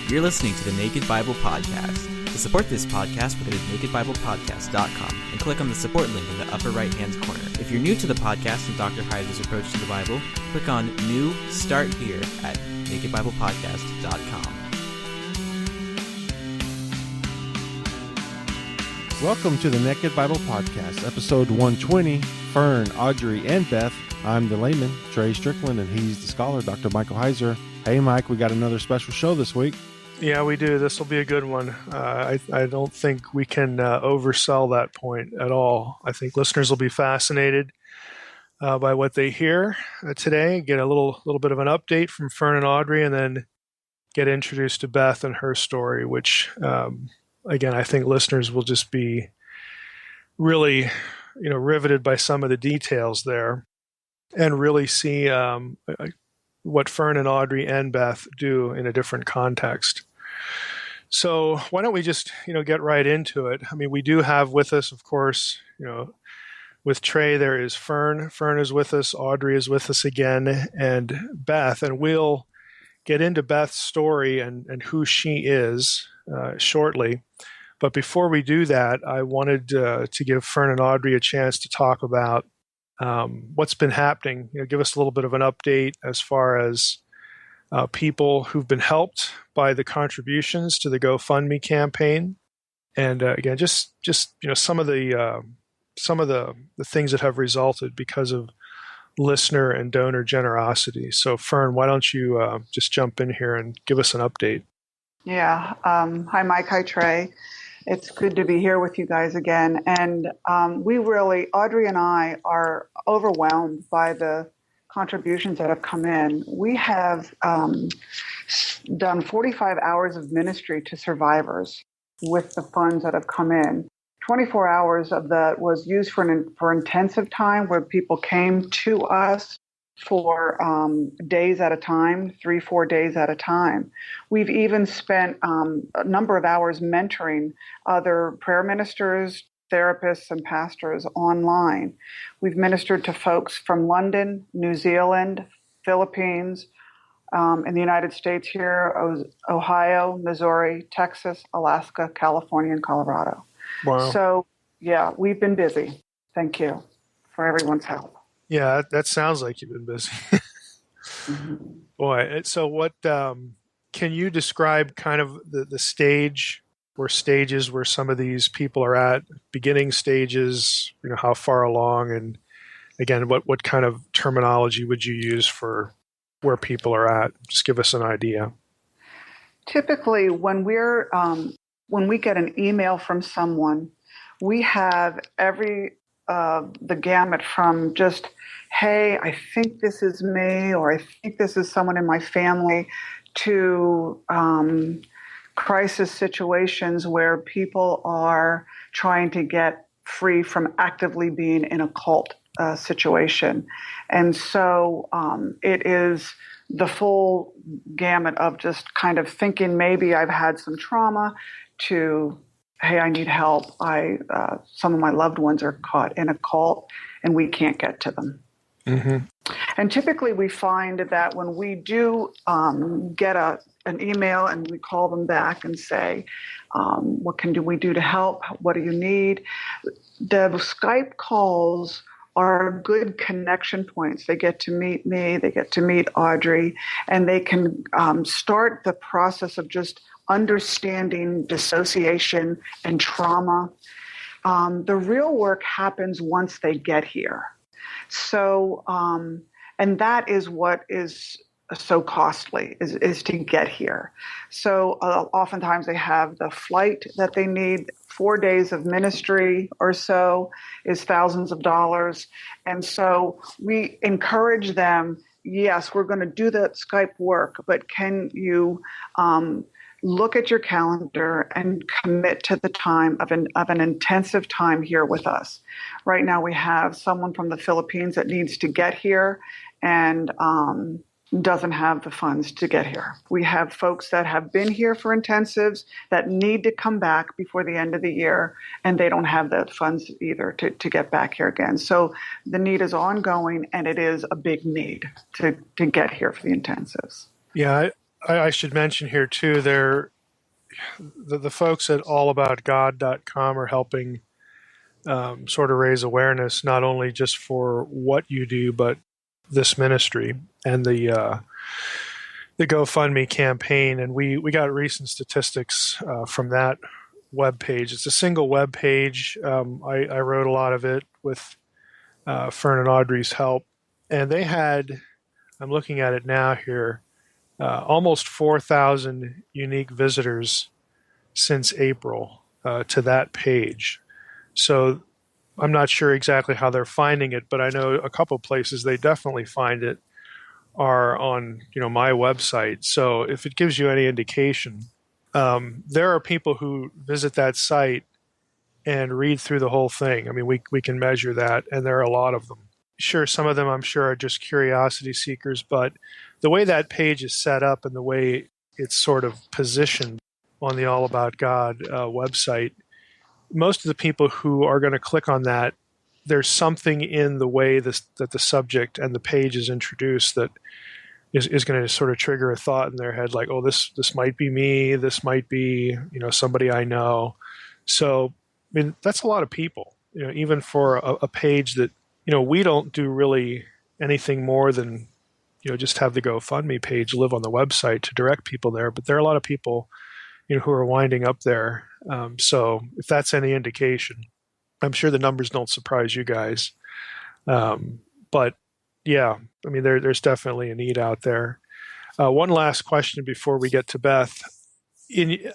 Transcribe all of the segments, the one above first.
You're listening to the Naked Bible Podcast. To support this podcast, go to nakedbiblepodcast.com and click on the support link in the upper right-hand corner. If you're new to the podcast and Dr. Heiser's approach to the Bible, click on New Start Here at nakedbiblepodcast.com. Welcome to the Naked Bible Podcast, episode 120, Fern, Audrey, and Beth. I'm the layman, Trey Strickland, and he's the scholar, Dr. Michael Heiser. Hey, Mike, we got another special show this week. Yeah, we do. This will be a good one. I don't think we can oversell that point at all. I think listeners will be fascinated by what they hear today, get a little bit of an update from Fern and Audrey, and then get introduced to Beth and her story, which, again, I think listeners will just be really, riveted by some of the details there and really see what Fern and Audrey and Beth do in a different context. So why don't we just, get right into it? I mean, we do have with us, of course, with Trey, there is Fern. Fern is with us. Audrey is with us again, and Beth. And we'll get into Beth's story and who she is shortly. But before we do that, I wanted to give Fern and Audrey a chance to talk about what's been happening. Give us a little bit of an update as far as people who've been helped by the contributions to the GoFundMe campaign, and again, just some of the things that have resulted because of listener and donor generosity. So, Fern, why don't you just jump in here and give us an update? Yeah. Hi, Mike. Hi, Trey. It's good to be here with you guys again. And Audrey and I are overwhelmed by the contributions that have come in. We have done 45 hours of ministry to survivors with the funds that have come in. 24 hours of that was used for intensive time, where people came to us for days at a time, 3-4 days at a time. We've even spent a number of hours mentoring other prayer ministers, therapists, and pastors online. We've ministered to folks from London, New Zealand, Philippines, in the United States here, Ohio, Missouri, Texas, Alaska, California, and Colorado. Wow. So, yeah, we've been busy. Thank you for everyone's help. Yeah, that sounds like you've been busy. Mm-hmm. Boy, so what can you describe kind of the stage or stages where some of these people are at, beginning stages, how far along, and again, what kind of terminology would you use for where people are at? Just give us an idea. Typically, when we get an email from someone, we have the gamut from just, hey, I think this is me, or I think this is someone in my family, to crisis situations where people are trying to get free from actively being in a cult situation. And so it is the full gamut of just kind of thinking maybe I've had some trauma to, hey, I need help. Some of my loved ones are caught in a cult and we can't get to them. Mm-hmm. And typically we find that when we do get an email and we call them back and say, what can we do to help? What do you need? The Skype calls are good connection points. They get to meet me, they get to meet Audrey, and they can start the process of just understanding dissociation and trauma. The real work happens once they get here. So, and that is what is so costly, is to get here. So oftentimes they have the flight that they need. 4 days of ministry or so is thousands of dollars. And so we encourage them, yes, we're going to do that Skype work, but can you look at your calendar and commit to the time of an intensive time here with us? Right now we have someone from the Philippines that needs to get here and doesn't have the funds to get here. We have folks that have been here for intensives that need to come back before the end of the year, and they don't have the funds either to get back here again. So the need is ongoing, and it is a big need to get here for the intensives. Yeah, I should mention here too, the folks at allaboutgod.com are helping sort of raise awareness, not only just for what you do, but this ministry and the GoFundMe campaign. And we got recent statistics from that web page. It's a single web page. I wrote a lot of it with Fern and Audrey's help, and they had, I'm looking at it now here, almost 4,000 unique visitors since April to that page. So I'm not sure exactly how they're finding it, but I know a couple places they definitely find it are on my website. So if it gives you any indication, there are people who visit that site and read through the whole thing. I mean, we can measure that, and there are a lot of them. Sure, some of them I'm sure are just curiosity seekers, but the way that page is set up and the way it's sort of positioned on the All About God website, most of the people who are going to click on that, there's something in the way that the subject and the page is introduced that is going to sort of trigger a thought in their head, like, oh, this might be me, this might be somebody I know. So I mean, that's a lot of people, even for a page that we don't do really anything more than just have the GoFundMe page live on the website to direct people there. But there are a lot of people who are winding up there. So if that's any indication, I'm sure the numbers don't surprise you guys. But yeah, I mean, there's definitely a need out there. One last question before we get to Beth.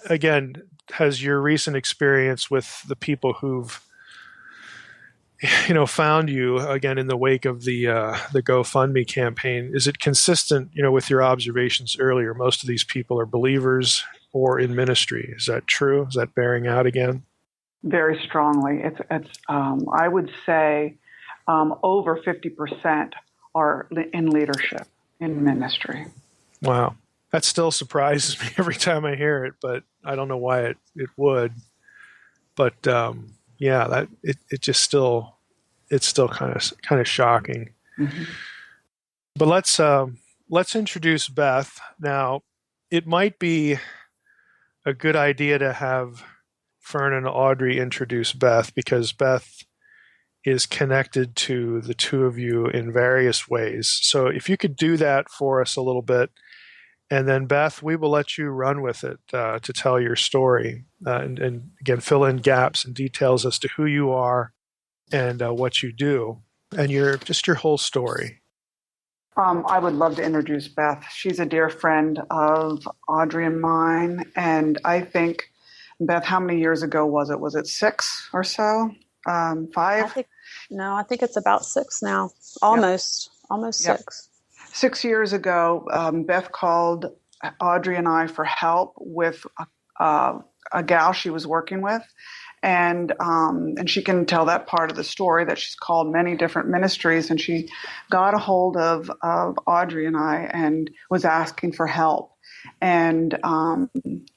Again, has your recent experience with the people who've found you again in the wake of the GoFundMe campaign, is it consistent with your observations earlier? Most of these people are believers or in ministry. Is that true? Is that bearing out again? Very strongly. It's I would say over 50% are in leadership, in ministry. Wow. That still surprises me every time I hear it, but I don't know why it would. But yeah, that it's still kind of shocking. Mm-hmm. But let's introduce Beth. Now, it might be a good idea to have Fern and Audrey introduce Beth, because Beth is connected to the two of you in various ways. So if you could do that for us a little bit, and then Beth, we will let you run with it to tell your story and again, fill in gaps and details as to who you are and what you do and your whole story. I would love to introduce Beth. She's a dear friend of Audrey and mine. And I think, Beth, how many years ago was it? Was it 6 or so? 5? I think it's about 6 now. Almost 6. 6 years ago, Beth called Audrey and I for help with a gal she was working with. And she can tell that part of the story, that she's called many different ministries, and she got a hold of Audrey and I and was asking for help. And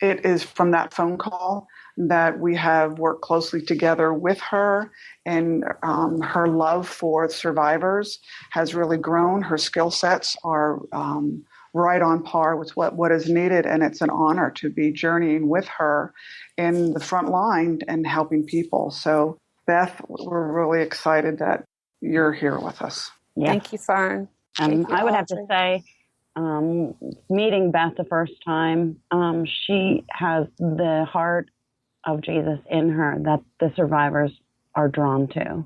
it is from that phone call that we have worked closely together with her, and her love for survivors has really grown. Her skill sets are right on par with what is needed, and it's an honor to be journeying with her in the front line and helping people. So, Beth, we're really excited that you're here with us. Yeah. Thank you, Fern. I would have to say, meeting Beth the first time, she has the heart of Jesus in her that the survivors are drawn to.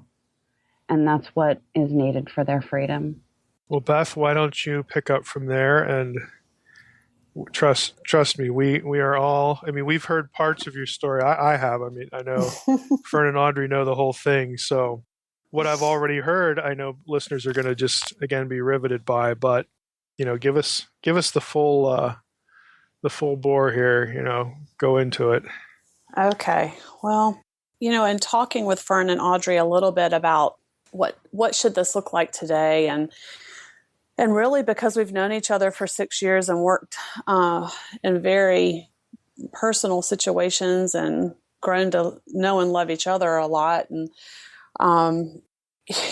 And that's what is needed for their freedom. Well, Beth, why don't you pick up from there? And trust me, we are all, I mean, we've heard parts of your story. I have. I mean, I know Fern and Audrey know the whole thing. So what I've already heard, I know listeners are going to just, again, be riveted by, but, give us the full bore here, go into it. Okay. Well, in talking with Fern and Audrey a little bit about what should this look like today, and really because we've known each other for 6 years and worked in very personal situations and grown to know and love each other a lot, and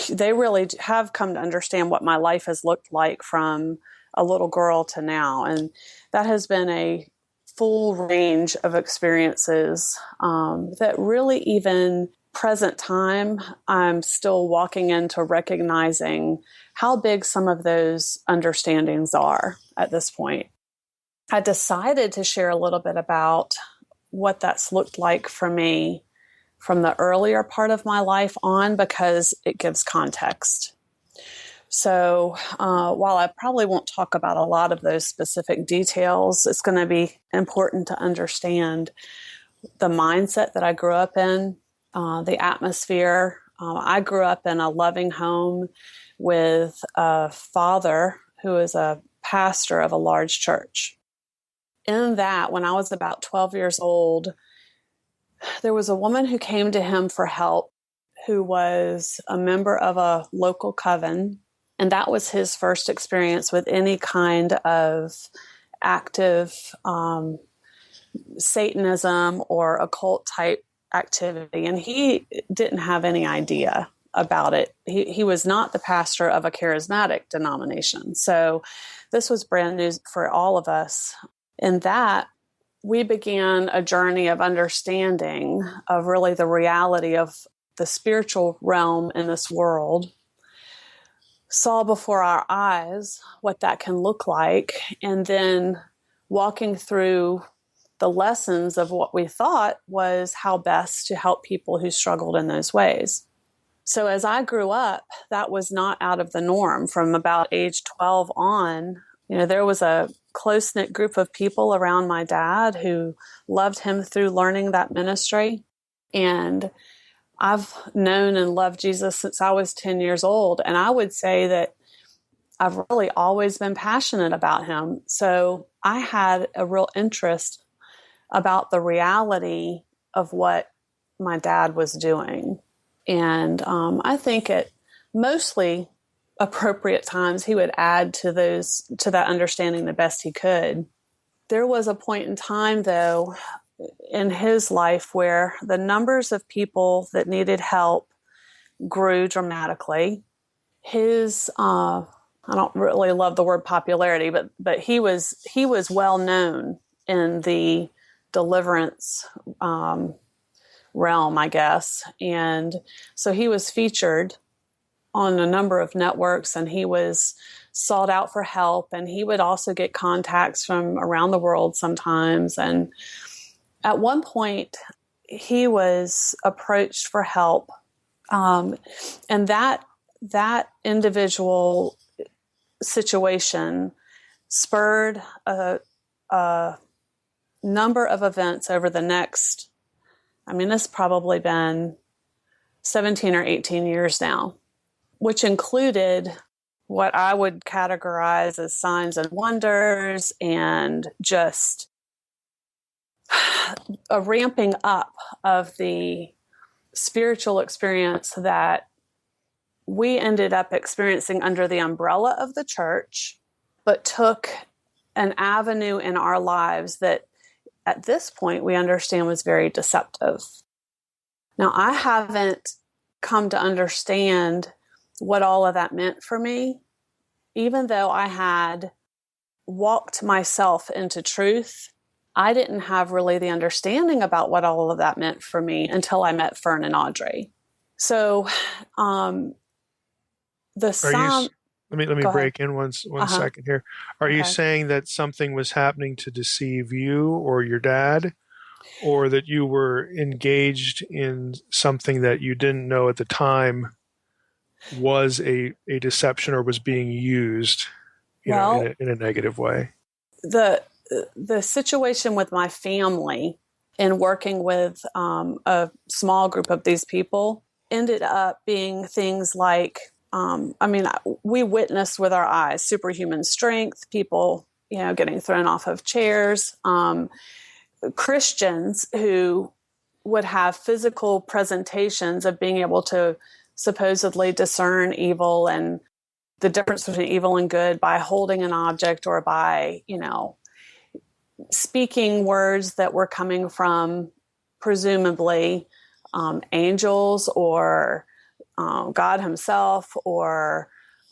they really have come to understand what my life has looked like from a little girl to now. And that has been a full range of experiences that really, even present time, I'm still walking into recognizing how big some of those understandings are at this point. I decided to share a little bit about what that's looked like for me from the earlier part of my life on, because it gives context. So while I probably won't talk about a lot of those specific details, it's going to be important to understand the mindset that I grew up in, the atmosphere. I grew up in a loving home with a father who is a pastor of a large church. In that, when I was about 12 years old, there was a woman who came to him for help who was a member of a local coven. And that was his first experience with any kind of active Satanism or occult type activity. And he didn't have any idea about it. He was not the pastor of a charismatic denomination. So this was brand new for all of us. In that, we began a journey of understanding of really the reality of the spiritual realm in this world, saw before our eyes what that can look like, and then walking through the lessons of what we thought was how best to help people who struggled in those ways. So as I grew up, that was not out of the norm. From about age 12 on, there was a close-knit group of people around my dad who loved him through learning that ministry. And I've known and loved Jesus since I was 10 years old. And I would say that I've really always been passionate about him. So I had a real interest about the reality of what my dad was doing. And I think at mostly appropriate times, he would add to that understanding the best he could. There was a point in time, though, in his life where the numbers of people that needed help grew dramatically. His, I don't really love the word popularity, but he was well known in the deliverance realm, I guess. And so he was featured on a number of networks, and he was sought out for help, and he would also get contacts from around the world sometimes. And at one point, he was approached for help, and that individual situation spurred a number of events over the next, it's probably been 17 or 18 years now, which included what I would categorize as signs and wonders, and just a ramping up of the spiritual experience that we ended up experiencing under the umbrella of the church, but took an avenue in our lives that at this point we understand was very deceptive. Now, I haven't come to understand what all of that meant for me, even though I had walked myself into truth. I didn't have really the understanding about what all of that meant for me until I met Fern and Audrey. So, let me break in one second here. Are you saying that something was happening to deceive you or your dad, or that you were engaged in something that you didn't know at the time was a deception or was being used in a negative way? The situation with my family and working with a small group of these people ended up being things like, we witnessed with our eyes superhuman strength, people, getting thrown off of chairs, Christians who would have physical presentations of being able to supposedly discern evil and the difference between evil and good by holding an object or by, speaking words that were coming from presumably angels or God himself or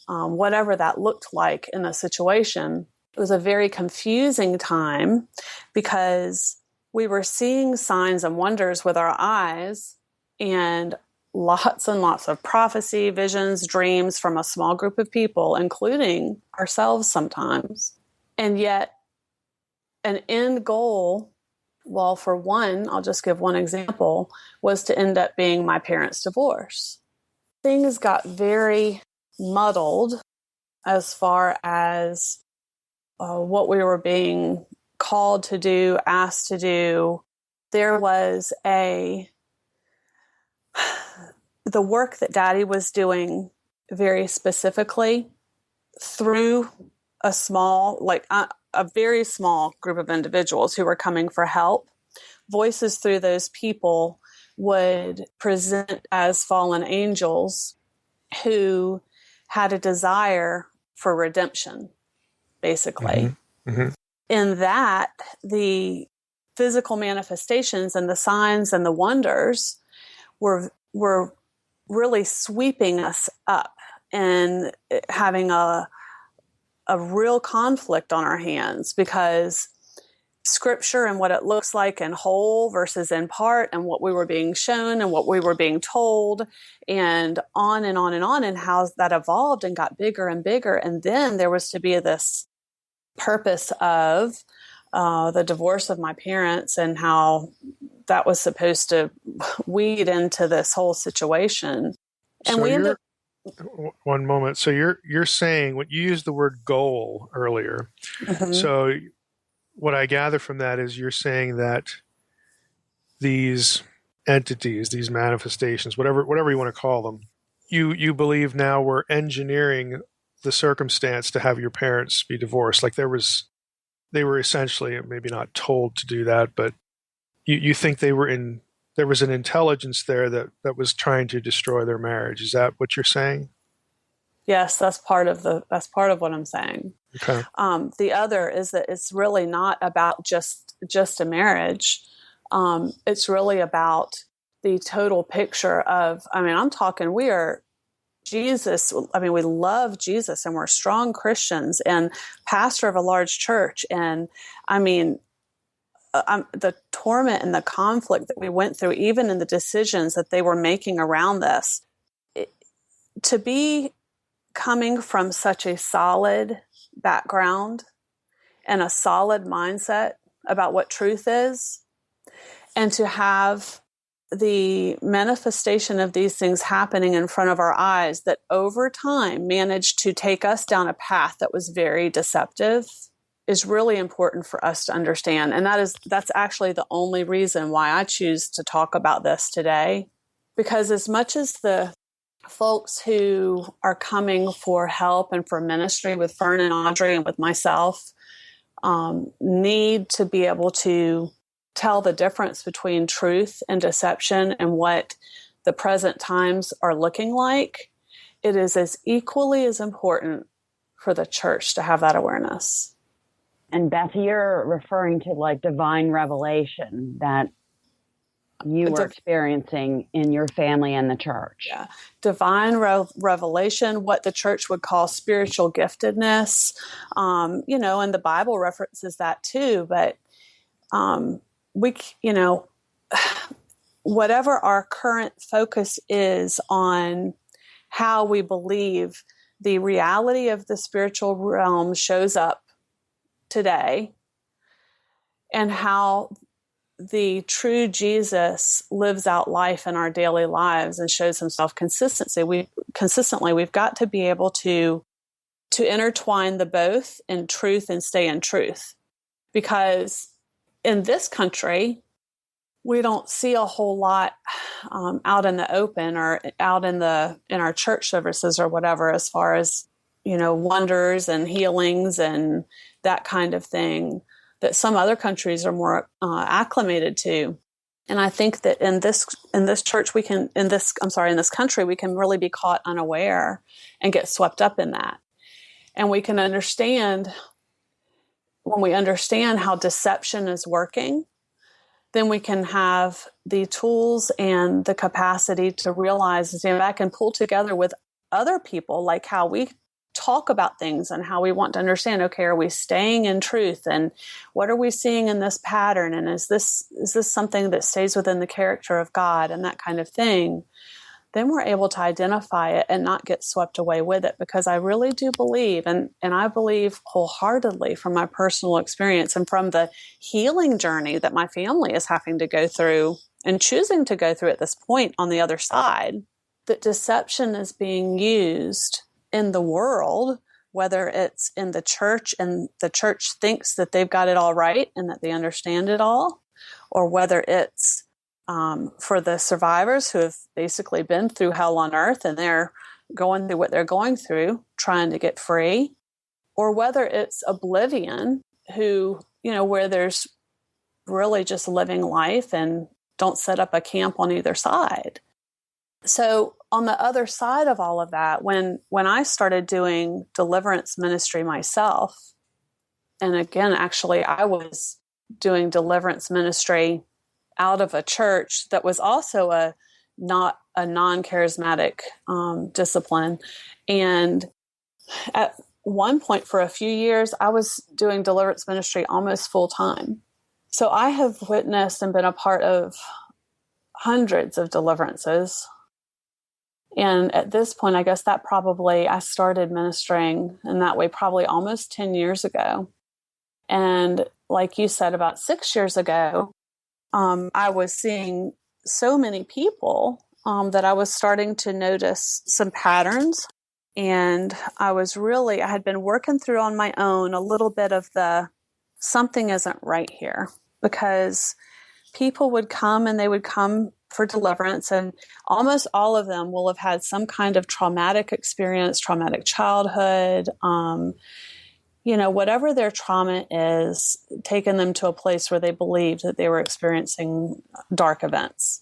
whatever that looked like in the situation. It was a very confusing time because we were seeing signs and wonders with our eyes and lots of prophecy, visions, dreams from a small group of people, including ourselves sometimes. And yet an end goal, well, for one, I'll just give one example, was to end up being my parents' divorce. Things got very muddled as far as what we were being called to do, asked to do. There was the work that Daddy was doing very specifically through a very small group of individuals who were coming for help. Voices through those people would present as fallen angels who had a desire for redemption, basically. Mm-hmm. Mm-hmm. In that, the physical manifestations and the signs and the wonders were really sweeping us up and having a real conflict on our hands, because Scripture and what it looks like in whole versus in part, and what we were being shown and what we were being told, and on and on and on, and how that evolved and got bigger and bigger. And then there was to be this purpose of the divorce of my parents and how that was supposed to weed into this whole situation. And so we ended. One moment. So you're saying, when you used the word goal earlier, Mm-hmm. So what I gather from that is you're saying that these entities, these manifestations, whatever you want to call them, you believe now we're engineering the circumstance to have your parents be divorced. Like they were essentially, maybe not told to do that, but you think there was an intelligence there that was trying to destroy their marriage. Is that what you're saying? Yes, that's part of what I'm saying. Okay. The other is that it's really not about just a marriage. It's really about the total picture of, I'm talking, we are Jesus. We love Jesus and we're strong Christians and pastor of a large church. And the torment and the conflict that we went through, even in the decisions that they were making around this, to be coming from such a solid background and a solid mindset about what truth is, and to have the manifestation of these things happening in front of our eyes that over time managed to take us down a path that was very deceptive, is really important for us to understand. And that's actually the only reason why I choose to talk about this today. Because as much as the folks who are coming for help and for ministry with Fern and Audrey and with myself need to be able to tell the difference between truth and deception and what the present times are looking like, it is as equally as important for the church to have that awareness. And Beth, you're referring to like divine revelation that you were experiencing in your family and the church. Yeah. Divine revelation, what the church would call spiritual giftedness, and the Bible references that too. But whatever our current focus is on how we believe the reality of the spiritual realm shows up today, and how the true Jesus lives out life in our daily lives and shows himself consistently. We've got to be able to intertwine the both in truth and stay in truth. Because in this country, we don't see a whole lot out in the open or out in our church services or whatever, as far as, wonders and healings and that kind of thing that some other countries are more acclimated to. And I think that in this country, we can really be caught unaware and get swept up in that. And we can understand, when we understand how deception is working, then we can have the tools and the capacity to realize, stand back and pull together with other people, like how we talk about things and how we want to understand, okay, are we staying in truth, and what are we seeing in this pattern, and is this something that stays within the character of God, and that kind of thing, then we're able to identify it and not get swept away with it. Because I really do believe, and I believe wholeheartedly from my personal experience and from the healing journey that my family is having to go through and choosing to go through at this point on the other side, that deception is being used in the world, whether it's in the church and the church thinks that they've got it all right and that they understand it all, or whether it's for the survivors who have basically been through hell on earth and they're going through what they're going through, trying to get free, or whether it's oblivion who, where there's really just living life and don't set up a camp on either side. So on the other side of all of that, when I started doing deliverance ministry myself, and again, actually, I was doing deliverance ministry out of a church that was also not a non-charismatic discipline. And at one point for a few years, I was doing deliverance ministry almost full time. So I have witnessed and been a part of hundreds of deliverances. And at this point, I guess that I started ministering in that way probably almost 10 years ago. And like you said, about 6 years ago, I was seeing so many people that I was starting to notice some patterns. And I had been working through on my own a little bit of something isn't right here, because people would come and they would come for deliverance, and almost all of them will have had some kind of traumatic experience, traumatic childhood, whatever their trauma is, taken them to a place where they believed that they were experiencing dark events.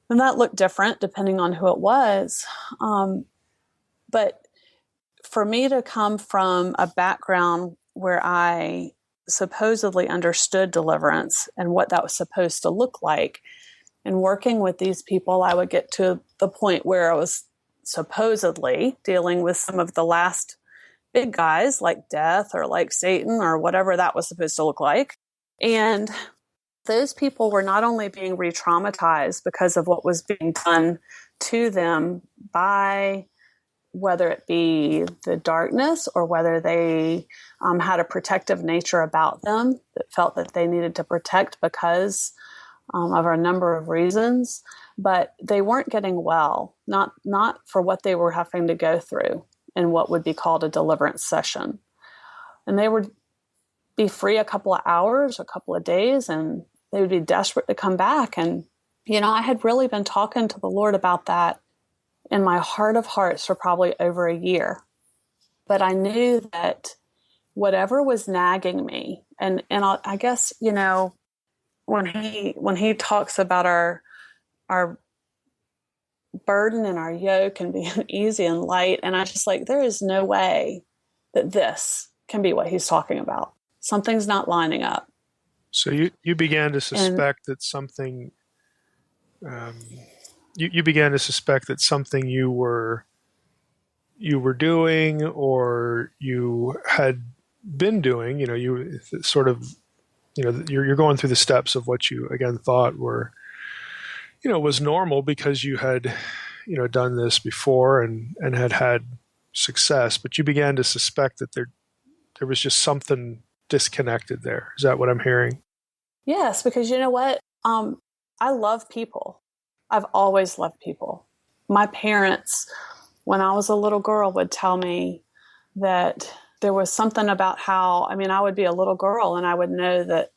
And that looked different depending on who it was. But for me to come from a background where I supposedly understood deliverance and what that was supposed to look like, and working with these people, I would get to the point where I was supposedly dealing with some of the last big guys like death or like Satan or whatever that was supposed to look like. And those people were not only being re-traumatized because of what was being done to them by whether it be the darkness or whether they had a protective nature about them that felt that they needed to protect because of a number of reasons, but they weren't getting well, not for what they were having to go through in what would be called a deliverance session. And they would be free a couple of hours, a couple of days, and they would be desperate to come back. And, I had really been talking to the Lord about that in my heart of hearts for probably over a year. But I knew that whatever was nagging me, and I guess, when he talks about our burden and our yoke and being easy and light, and I just there is no way that this can be what he's talking about. Something's not lining up. So you began to suspect that something. You began to suspect that something you were doing or you had been doing. You sort of. You're going through the steps of what you again thought were, was normal because you had, done this before and had success, but you began to suspect that there was just something disconnected there. Is that what I'm hearing? Yes, because you know what? I love people. I've always loved people. My parents, when I was a little girl, would tell me that there was something about how, I would be a little girl and I would know that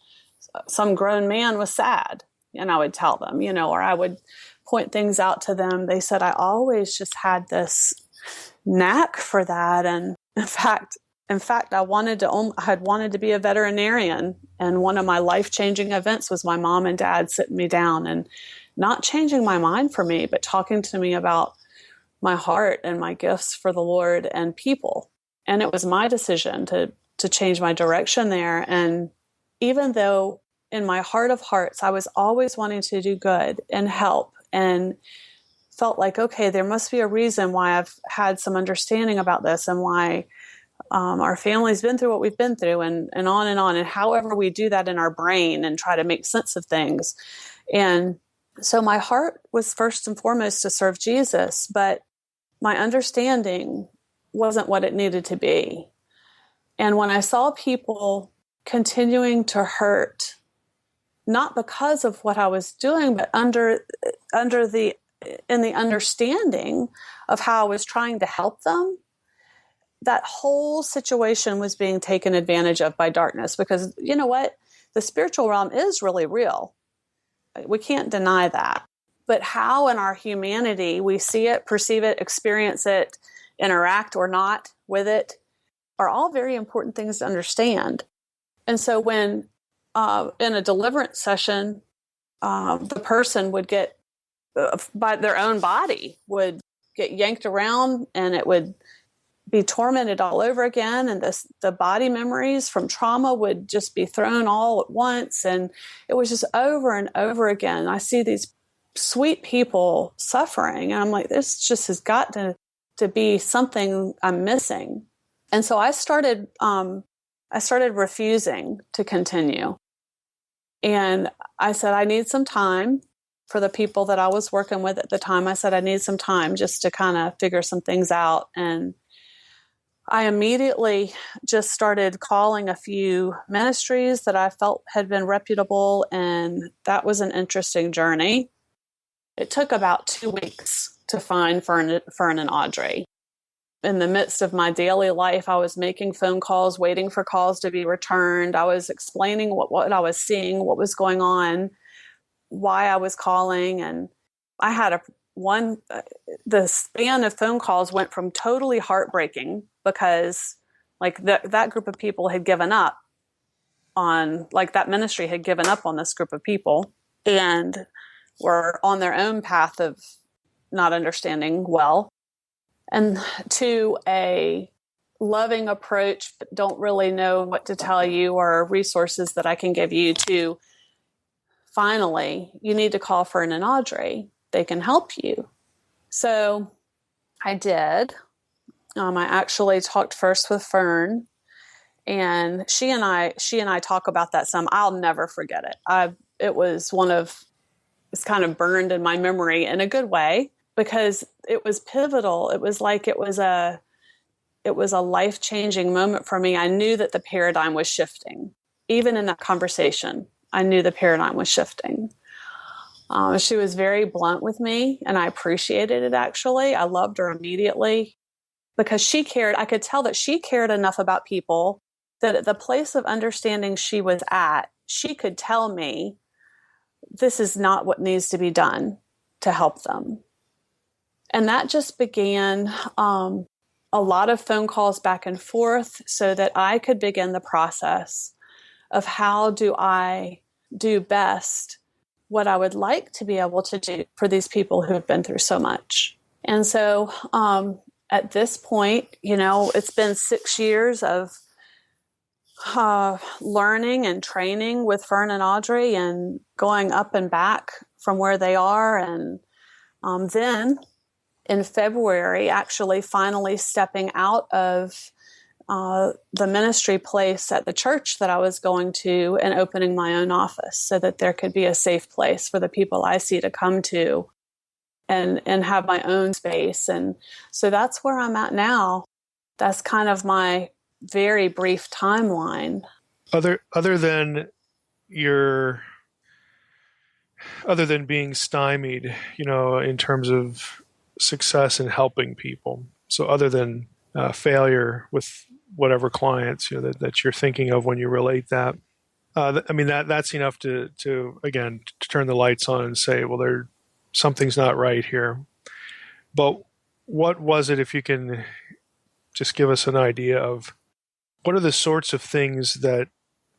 some grown man was sad, and I would tell them, or I would point things out to them. They said I always just had this knack for that. And in fact, I had wanted to be a veterinarian. And one of my life-changing events was my mom and dad sitting me down and not changing my mind for me, but talking to me about my heart and my gifts for the Lord and people. And it was my decision to change my direction there. And even though in my heart of hearts, I was always wanting to do good and help and felt like, okay, there must be a reason why I've had some understanding about this and why our family's been through what we've been through and on and on. And however we do that in our brain and try to make sense of things. And so my heart was first and foremost to serve Jesus, but my understanding wasn't what it needed to be. And when I saw people continuing to hurt, not because of what I was doing, but in the understanding of how I was trying to help them, that whole situation was being taken advantage of by darkness. Because you know what? The spiritual realm is really real. We can't deny that. But how in our humanity we see it, perceive it, experience it, interact or not with it are all very important things to understand. And so when in a deliverance session, the person would get, by their own body, would get yanked around and it would be tormented all over again. And the body memories from trauma would just be thrown all at once. And it was just over and over again. I see these sweet people suffering. And I'm like, this just has got to be something I'm missing. And so I started refusing to continue. And I said, I need some time. For the people that I was working with at the time, I said, I need some time just to kind of figure some things out. And I immediately just started calling a few ministries that I felt had been reputable. And that was an interesting journey. It took about 2 weeks to find Fern and Audrey. In the midst of my daily life, I was making phone calls, waiting for calls to be returned. I was explaining what I was seeing, what was going on, why I was calling. And I had the span of phone calls went from totally heartbreaking because like that group of people had given up on, like that ministry had given up on this group of people and were on their own path of not understanding well. And to a loving approach, but don't really know what to tell you or resources that I can give you, to finally, you need to call Fern and Audrey. They can help you. So I did. I actually talked first with Fern, and she and I talk about that some. I'll never forget it. It's kind of burned in my memory in a good way, because it was pivotal. It was like it was a life-changing moment for me. I knew that the paradigm was shifting. Even in that conversation, I knew the paradigm was shifting. She was very blunt with me, and I appreciated it, actually. I loved her immediately because she cared. I could tell that she cared enough about people that at the place of understanding she was at, she could tell me, this is not what needs to be done to help them. And that just began a lot of phone calls back and forth so that I could begin the process of how do I do best what I would like to be able to do for these people who have been through so much. And so at this point, it's been 6 years of learning and training with Fern and Audrey and going up and back from where they are. And then in February, actually finally stepping out of the ministry place at the church that I was going to and opening my own office so that there could be a safe place for the people I see to come to and have my own space. And so that's where I'm at now. That's kind of my very brief timeline. Other than being stymied, in terms of success in helping people. So other than failure with whatever clients that you're thinking of when you relate that, that's enough to turn the lights on and say, well, something's not right here. But what was it, if you can just give us an idea of what are the sorts of things that,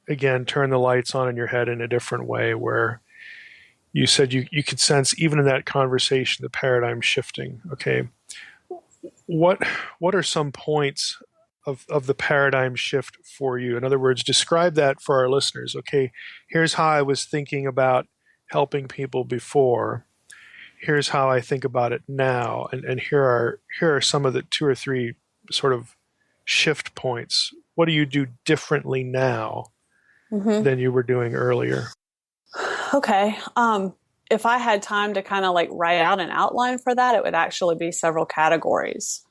again, turn the lights on in your head in a different way, where you said you could sense, even in that conversation, the paradigm shifting. Okay. What are some points of the paradigm shift for you? In other words, describe that for our listeners. Okay, here's how I was thinking about helping people before. here's how I think about it now, and here are some of the 2 or 3 sort of shift points. What do you do differently now than you were doing earlier? Okay. If I had time to kind of like write out an outline for that, it would actually be several categories.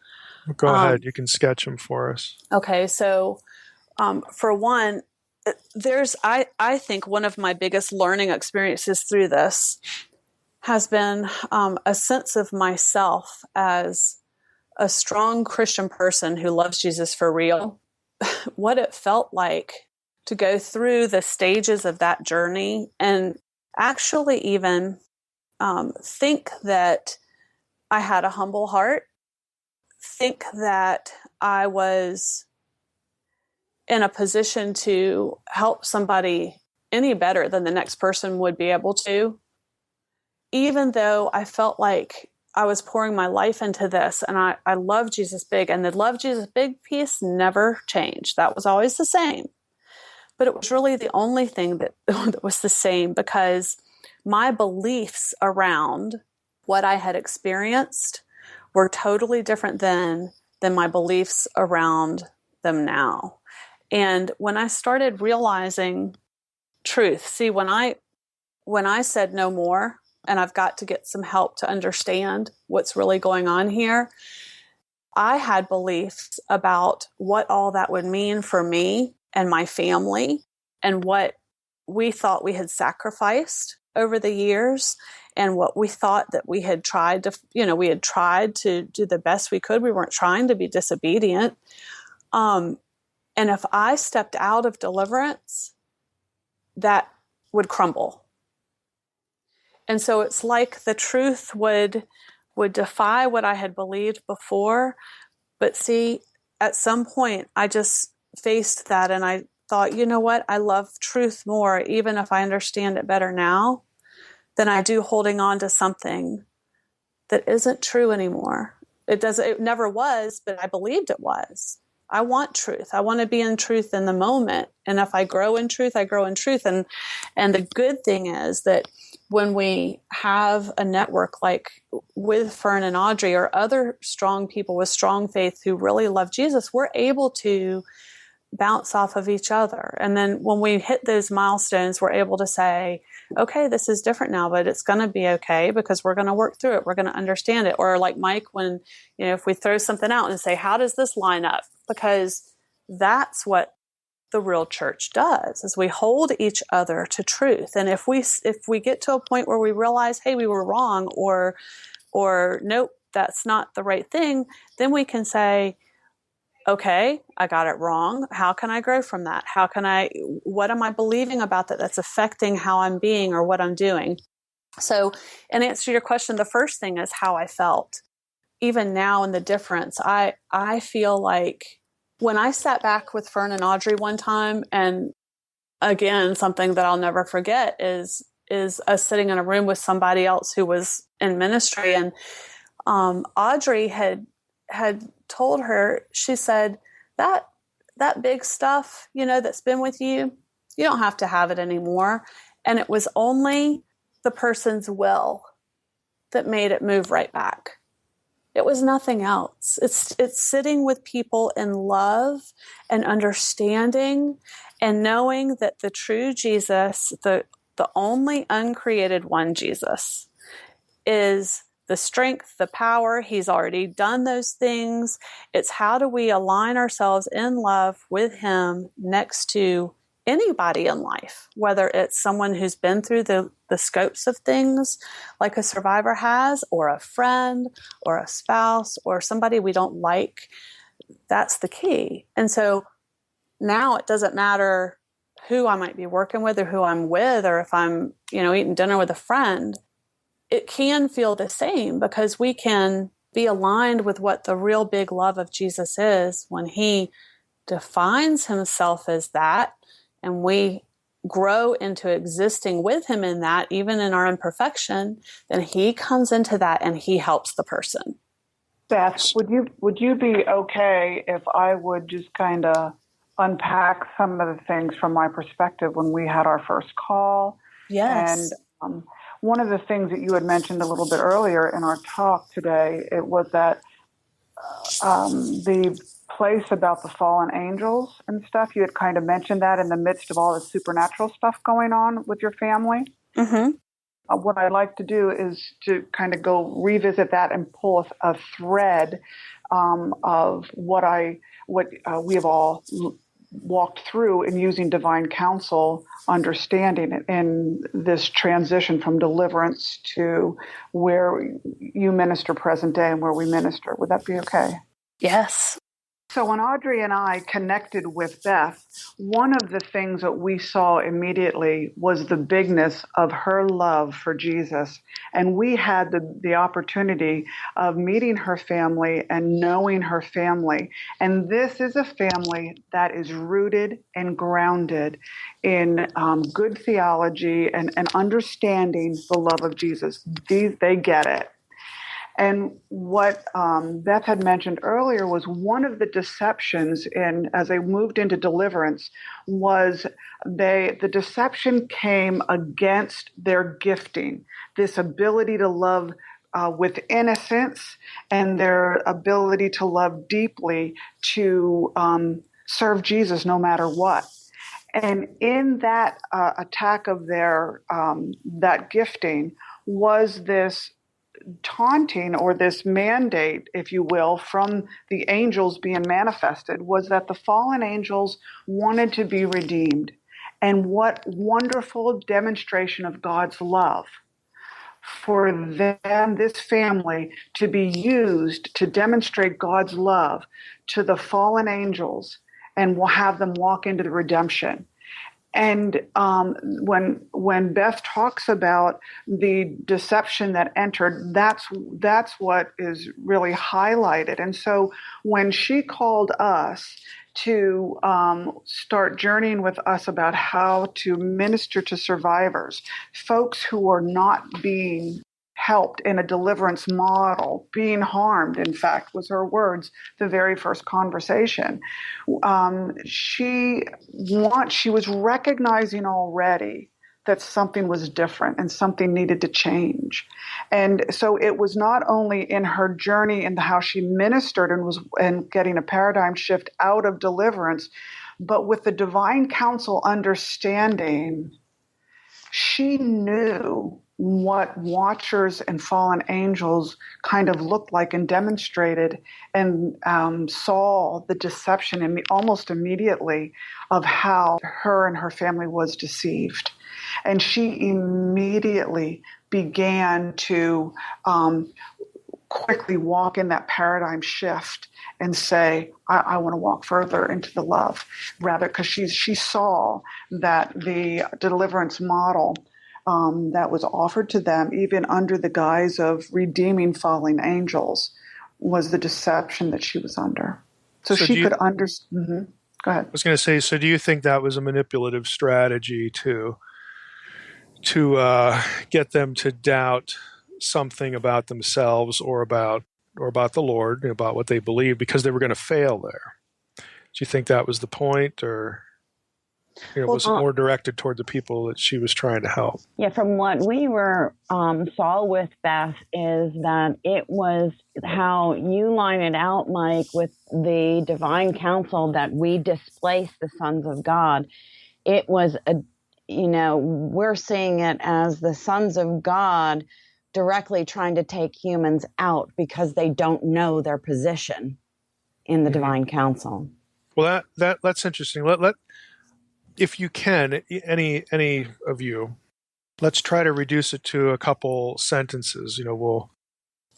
Go ahead. You can sketch them for us. Okay. So, for one, I think one of my biggest learning experiences through this has been a sense of myself as a strong Christian person who loves Jesus for real. What it felt like to go through the stages of that journey and actually even think that I had a humble heart, think that I was in a position to help somebody any better than the next person would be able to, even though I felt like I was pouring my life into this, and I love Jesus big, and the love Jesus big piece never changed. That was always the same. But it was really the only thing that was the same, because my beliefs around what I had experienced were totally different than my beliefs around them now. And when I started realizing truth, see, when I said no more, and I've got to get some help to understand what's really going on here, I had beliefs about what all that would mean for me and my family, and what we thought we had sacrificed over the years, and what we thought that we had tried to do the best we could. We weren't trying to be disobedient. And if I stepped out of deliverance, that would crumble. And so it's like the truth would defy what I had believed before. But see, at some point, I just faced that, and I thought, you know what? I love truth more, even if I understand it better now, than I do holding on to something that isn't true anymore. It never was, but I believed it was. I want truth. I want to be in truth in the moment. And if I grow in truth, I grow in truth. And the good thing is that when we have a network like with Fern and Audrey, or other strong people with strong faith who really love Jesus, we're able to bounce off of each other. And then when we hit those milestones, we're able to say, okay, this is different now, but it's going to be okay, because we're going to work through it. We're going to understand it. Or like Mike, when, if we throw something out and say, how does this line up? Because that's what the real church does, is we hold each other to truth. And if we get to a point where we realize, hey, we were wrong, or nope, that's not the right thing, then we can say, okay, I got it wrong. How can I grow from that? What am I believing about that that's affecting how I'm being or what I'm doing? So, in answer to your question, the first thing is how I felt. Even now in the difference, I feel like when I sat back with Fern and Audrey one time, and again, something that I'll never forget is us sitting in a room with somebody else who was in ministry, and Audrey had told her, she said, that big stuff, that's been with you, you don't have to have it anymore. And it was only the person's will that made it move right back. It was nothing else. It's sitting with people in love and understanding, and knowing that the true Jesus, the only uncreated one Jesus, is the strength, the power. He's already done those things. It's how do we align ourselves in love with him next to anybody in life, whether it's someone who's been through the scopes of things like a survivor has, or a friend, or a spouse, or somebody we don't like. That's the key. And so now it doesn't matter who I might be working with, or who I'm with, or if I'm, eating dinner with a friend. It can feel the same, because we can be aligned with what the real big love of Jesus is when he defines himself as that, and we grow into existing with him in that, even in our imperfection. Then he comes into that and he helps the person. Beth, would you be okay if I would just kind of unpack some of the things from my perspective when we had our first call? Yes. And one of the things that you had mentioned a little bit earlier in our talk today, it was that the place about the fallen angels and stuff, you had kind of mentioned that in the midst of all the supernatural stuff going on with your family. Mm-hmm. What I'd like to do is to kind of go revisit that and pull a thread of what we have all walked through in using divine counsel, understanding in this transition from deliverance to where you minister present day and where we minister. Would that be okay? Yes. So when Audrey and I connected with Beth, one of the things that we saw immediately was the bigness of her love for Jesus. And we had the opportunity of meeting her family and knowing her family. And this is a family that is rooted and grounded in good theology and understanding the love of Jesus. They get it. And what Beth had mentioned earlier was one of the deceptions as they moved into deliverance was the deception came against their gifting, this ability to love with innocence and their ability to love deeply, to serve Jesus no matter what. And in that attack of their that gifting was this taunting, or this mandate, if you will, from the angels being manifested, was that the fallen angels wanted to be redeemed. And what wonderful demonstration of God's love for them, this family, to be used to demonstrate God's love to the fallen angels and will have them walk into the redemption. And when Beth talks about the deception that entered, that's what is really highlighted. And so when she called us to start journeying with us about how to minister to survivors, folks who are not being helped in a deliverance model, being harmed, in fact, was her words, the very first conversation. She was recognizing already that something was different and something needed to change. And so it was not only in her journey into how she ministered and getting a paradigm shift out of deliverance, but with the divine counsel understanding, she knew what watchers and fallen angels kind of looked like and demonstrated, and saw the deception almost immediately of how her and her family was deceived. And she immediately began to quickly walk in that paradigm shift and say, I want to walk further into the love, rather, because she saw that the deliverance model that was offered to them, even under the guise of redeeming fallen angels, was the deception that she was under. So she could understand. Mm-hmm. Go ahead. I was going to say, so do you think that was a manipulative strategy to get them to doubt something about themselves or about the Lord, about what they believe, because they were going to fail there? Do you think that was the point, or was it more directed toward the people that she was trying to help? Yeah, from what we saw with Beth is that it was how you line it out, Mike, with the divine counsel that we displace the sons of God. It was we're seeing it as the sons of God directly trying to take humans out because they don't know their position in the divine counsel. Well, that's interesting. Let if you can, any of you, let's try to reduce it to a couple sentences.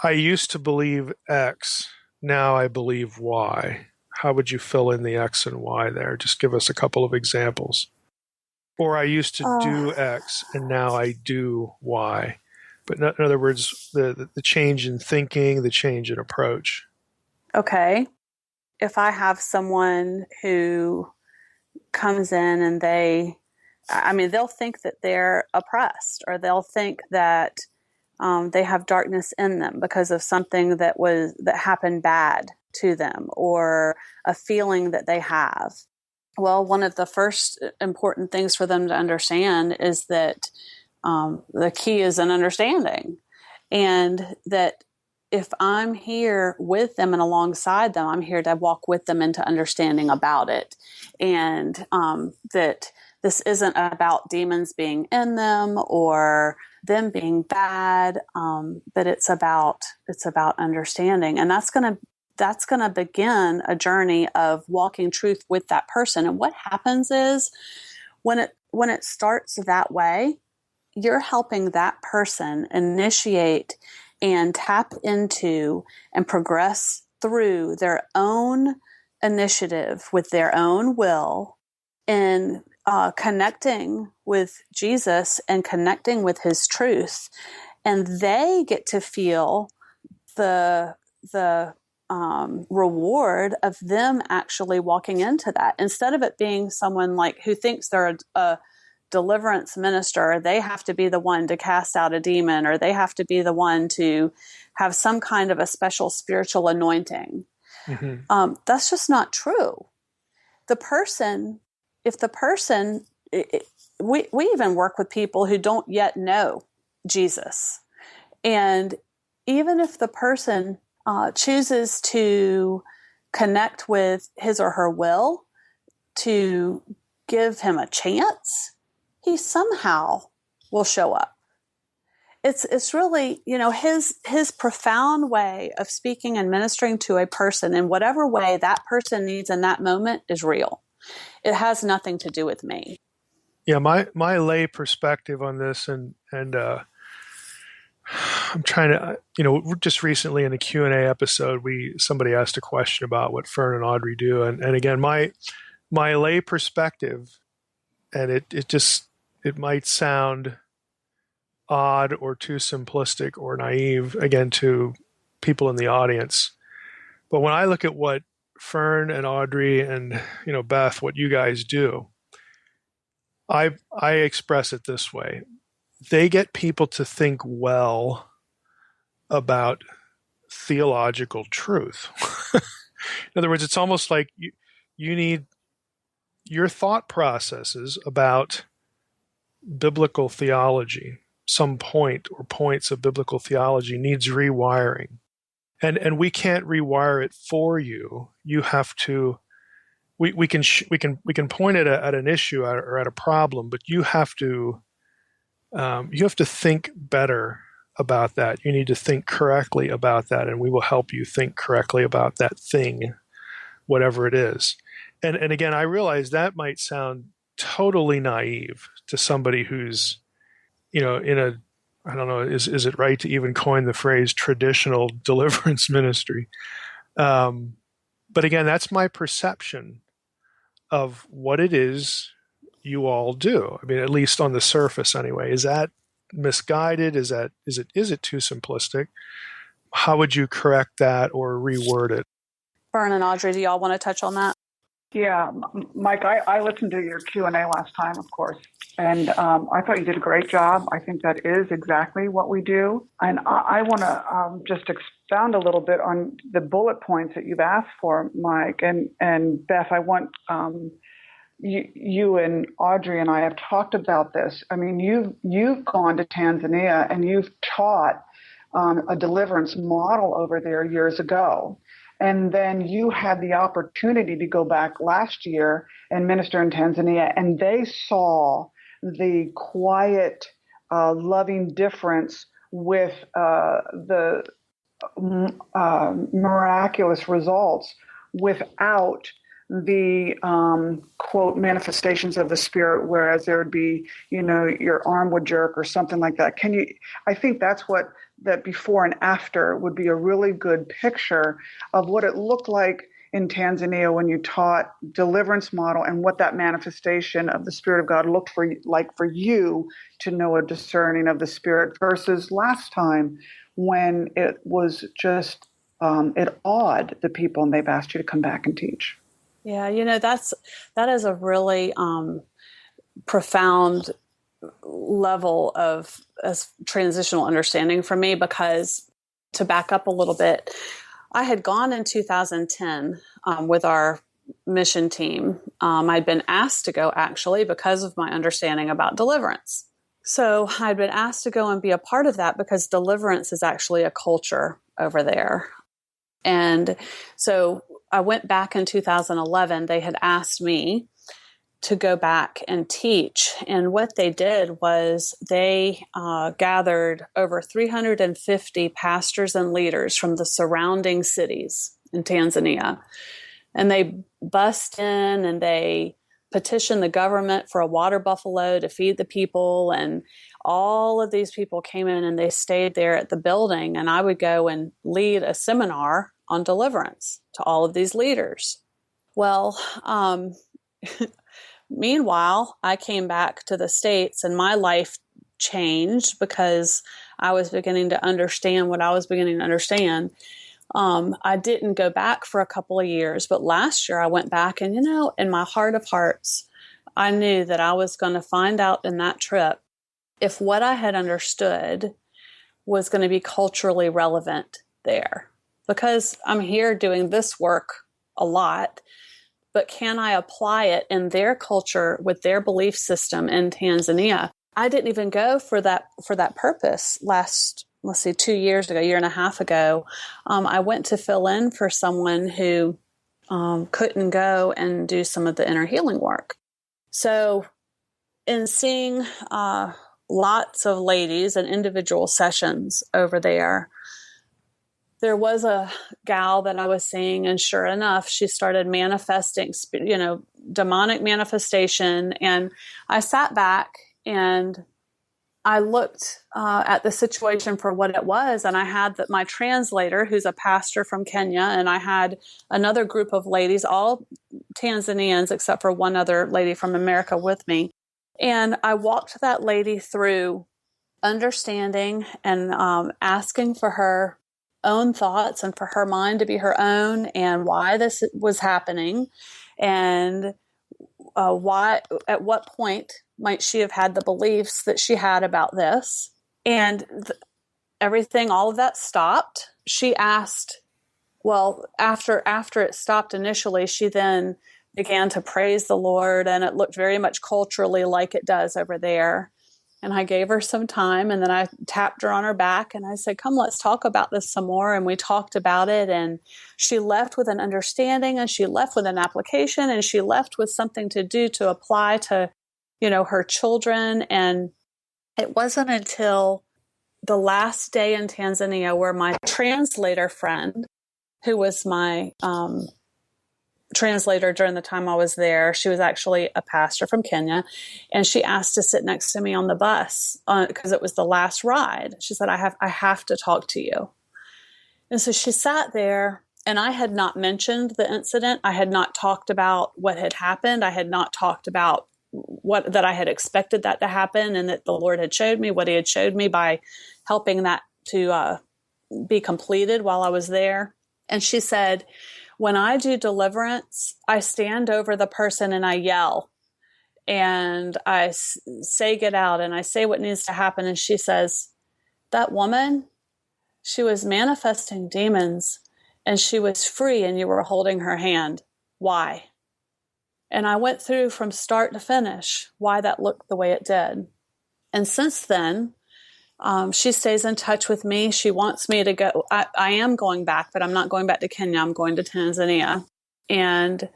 I used to believe X, now I believe Y. How would you fill in the X and Y there? Just give us a couple of examples. Or I used to do X and now I do Y. But in other words, the change in thinking, the change in approach. Okay. If I have someone who comes in and they'll think that they're oppressed, or they'll think that they have darkness in them because of something that happened bad to them, or a feeling that they have. Well, one of the first important things for them to understand is that the key is in understanding, and that if I'm here with them and alongside them, I'm here to walk with them into understanding about it, and that this isn't about demons being in them or them being bad, but it's about understanding, and that's going to begin a journey of walking truth with that person. And what happens is when it starts that way, you're helping that person initiate and tap into and progress through their own initiative with their own will in connecting with Jesus and connecting with his truth. And they get to feel the reward of them actually walking into that, instead of it being someone like who thinks they're a deliverance minister. They have to be the one to cast out a demon, or they have to be the one to have some kind of a special spiritual anointing. Mm-hmm. That's just not true. We even work with people who don't yet know Jesus. And even if the person chooses to connect with his or her will, to give him a chance, he somehow will show up. It's really, his profound way of speaking and ministering to a person in whatever way that person needs in that moment is real. It has nothing to do with me. Yeah, my lay perspective on this, and I'm trying to, just recently in a Q&A episode, somebody asked a question about what Fern and Audrey do, and again, my lay perspective, and it might sound odd or too simplistic or naive, again, to people in the audience, but when I look at what Fern and Audrey and Beth, what you guys do, I express it this way: they get people to think well about theological truth. In other words, it's almost like you need your thought processes about biblical theology. Some point or points of biblical theology needs rewiring, and we can't rewire it for you. You have to. We can point at an issue or at a problem, but you have to think better about that. You need to think correctly about that, and we will help you think correctly about that thing, whatever it is. And again, I realize that might sound totally naive to somebody who's, in a, I don't know, is it right to even coin the phrase traditional deliverance ministry? But again, that's my perception of what it is you all do. I mean, at least on the surface anyway. Is that misguided? Is it too simplistic? How would you correct that or reword it? Fern and Audrey, do y'all want to touch on that? Yeah, Mike, I listened to your Q&A last time, of course, and I thought you did a great job. I think that is exactly what we do. And I want to just expound a little bit on the bullet points that you've asked for, Mike. And Beth, I want you and Audrey and I have talked about this. I mean, you've gone to Tanzania and you've taught a deliverance model over there years ago. And then you had the opportunity to go back last year and minister in Tanzania, and they saw the quiet, loving difference with the miraculous results without the quote manifestations of the Spirit, whereas there would be, your arm would jerk or something like that. I think that's what that before and after would be a really good picture of what it looked like in Tanzania when you taught deliverance model and what that manifestation of the Spirit of God looked like for you to know a discerning of the Spirit versus last time when it was just, it awed the people and they've asked you to come back and teach. Yeah, that is a really profound level of transitional understanding for me, because to back up a little bit, I had gone in 2010 with our mission team. I'd been asked to go actually because of my understanding about deliverance. So I'd been asked to go and be a part of that because deliverance is actually a culture over there. And so I went back in 2011. They had asked me to go back and teach. And what they did was they gathered over 350 pastors and leaders from the surrounding cities in Tanzania. And they bussed in and they petitioned the government for a water buffalo to feed the people. And all of these people came in and they stayed there at the building. And I would go and lead a seminar on deliverance to all of these leaders. Well, meanwhile, I came back to the States and my life changed because I was beginning to understand what I was beginning to understand. I didn't go back for a couple of years, but last year I went back and, in my heart of hearts, I knew that I was going to find out in that trip if what I had understood was going to be culturally relevant there. Because I'm here doing this work a lot, but can I apply it in their culture with their belief system in Tanzania? I didn't even go for that purpose last, 2 years ago, a year and a half ago. I went to fill in for someone who couldn't go and do some of the inner healing work. So in seeing lots of ladies and individual sessions over there, there was a gal that I was seeing, and sure enough, she started manifesting, demonic manifestation. And I sat back and I looked at the situation for what it was. And I had my translator, who's a pastor from Kenya, and I had another group of ladies, all Tanzanians, except for one other lady from America with me. And I walked that lady through understanding and asking for her own thoughts and for her mind to be her own, and why this was happening, and why, at what point might she have had the beliefs that she had about this. And everything, all of that stopped. She asked, after it stopped initially, she then began to praise the Lord, and it looked very much culturally like it does over there. And I gave her some time, and then I tapped her on her back and I said, come, let's talk about this some more. And we talked about it, and she left with an understanding, and she left with an application, and she left with something to do to apply to, her children. And it wasn't until the last day in Tanzania where my translator friend, who was my translator during the time I was there, she was actually a pastor from Kenya, and she asked to sit next to me on the bus because it was the last ride. She said, I have to talk to you. And so she sat there, and I had not mentioned the incident. I had not talked about what had happened. I had not talked about that I had expected that to happen, and that the Lord had showed me what he had showed me by helping that to be completed while I was there. And she said, when I do deliverance, I stand over the person and I yell, and I say, get out, and I say what needs to happen. And she says, that woman, she was manifesting demons, and she was free, and you were holding her hand. Why? And I went through from start to finish why that looked the way it did. And since then, she stays in touch with me. She wants me to go. I am going back, but I'm not going back to Kenya. I'm going to Tanzania. And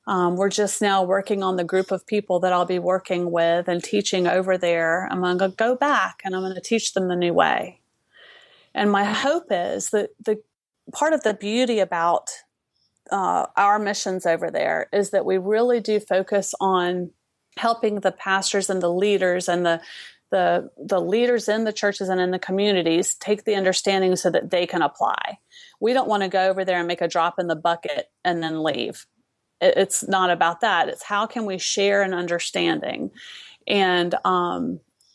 we're just now working on the group of people that I'll be working with and teaching over there. I'm going to go back, and I'm going to teach them the new way. And my hope is that the part of the beauty about our missions over there is that we really do focus on helping the pastors and the leaders and the leaders in the churches and in the communities take the understanding so that they can apply. We don't want to go over there and make a drop in the bucket and then leave. It's not about that. It's how can we share an understanding? And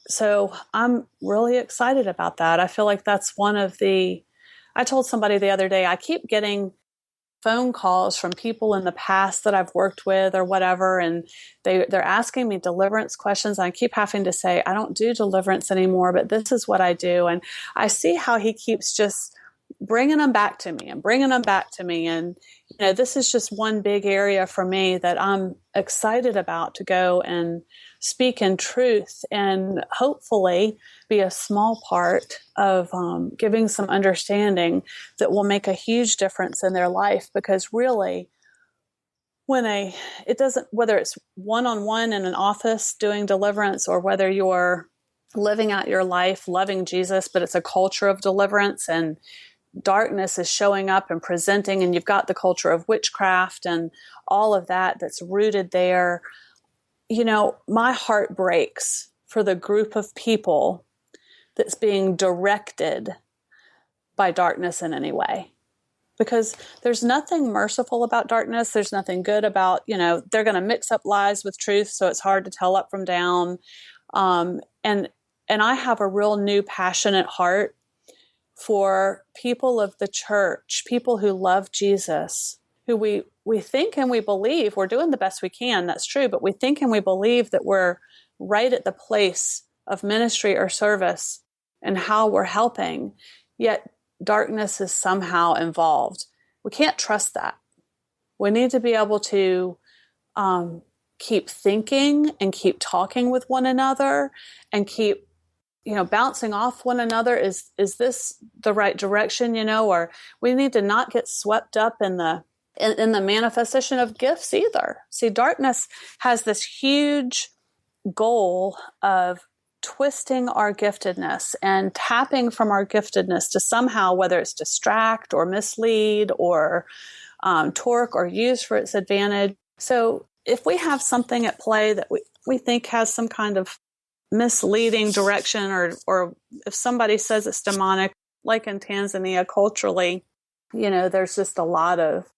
so I'm really excited about that. I feel like that's I told somebody the other day, I keep getting phone calls from people in the past that I've worked with or whatever, and they're asking me deliverance questions. I keep having to say, I don't do deliverance anymore, but this is what I do. And I see how he keeps just bringing them back to me and bringing them back to me. And, this is just one big area for me that I'm excited about to go and speak in truth and hopefully be a small part of giving some understanding that will make a huge difference in their life. Because really, it doesn't, whether it's one-on-one in an office doing deliverance or whether you're living out your life loving Jesus, but it's a culture of deliverance and darkness is showing up and presenting, and you've got the culture of witchcraft and all of that that's rooted there. My heart breaks for the group of people that's being directed by darkness in any way. Because there's nothing merciful about darkness. There's nothing good about, they're going to mix up lies with truth, so it's hard to tell up from down. And I have a real new passionate heart for people of the church, people who love Jesus, who we think and we believe we're doing the best we can. That's true. But we think and we believe that we're right at the place of ministry or service and how we're helping. Yet darkness is somehow involved. We can't trust that. We need to be able to keep thinking and keep talking with one another and keep bouncing off one another. Is this the right direction? Or we need to not get swept up in the manifestation of gifts either. See, darkness has this huge goal of twisting our giftedness and tapping from our giftedness to somehow, whether it's distract or mislead or torque or use for its advantage. So if we have something at play that we think has some kind of misleading direction, or if somebody says it's demonic, like in Tanzania culturally, there's just a lot of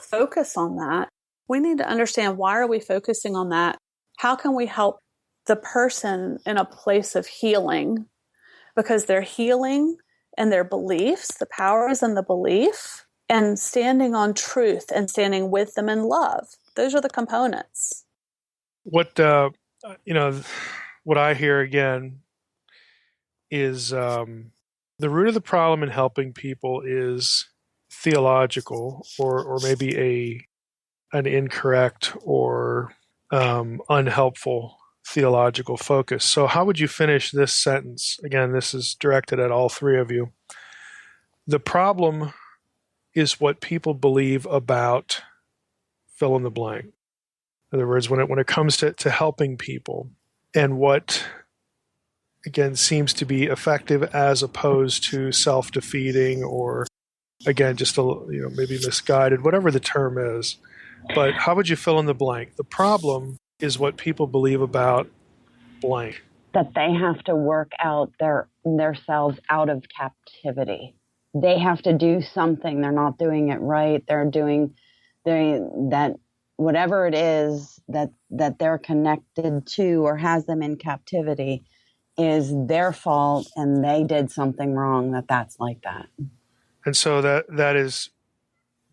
focus on that. We need to understand, why are we focusing on that? How can we help the person in a place of healing? Because they're healing and their beliefs, the power is in the belief, and standing on truth and standing with them in love. Those are the components. What I hear again is the root of the problem in helping people is theological, or maybe an incorrect or unhelpful theological focus. So how would you finish this sentence? Again, this is directed at all three of you. The problem is what people believe about fill in the blank. In other words, when it comes to helping people, and what, again, seems to be effective as opposed to self-defeating, or, again, just maybe misguided, whatever the term is. But how would you fill in the blank? The problem is what people believe about blank. That they have to work out themselves out of captivity. They have to do something. They're not doing it right. That whatever it is that they're connected to or has them in captivity is their fault, and they did something wrong that's like that. And so that is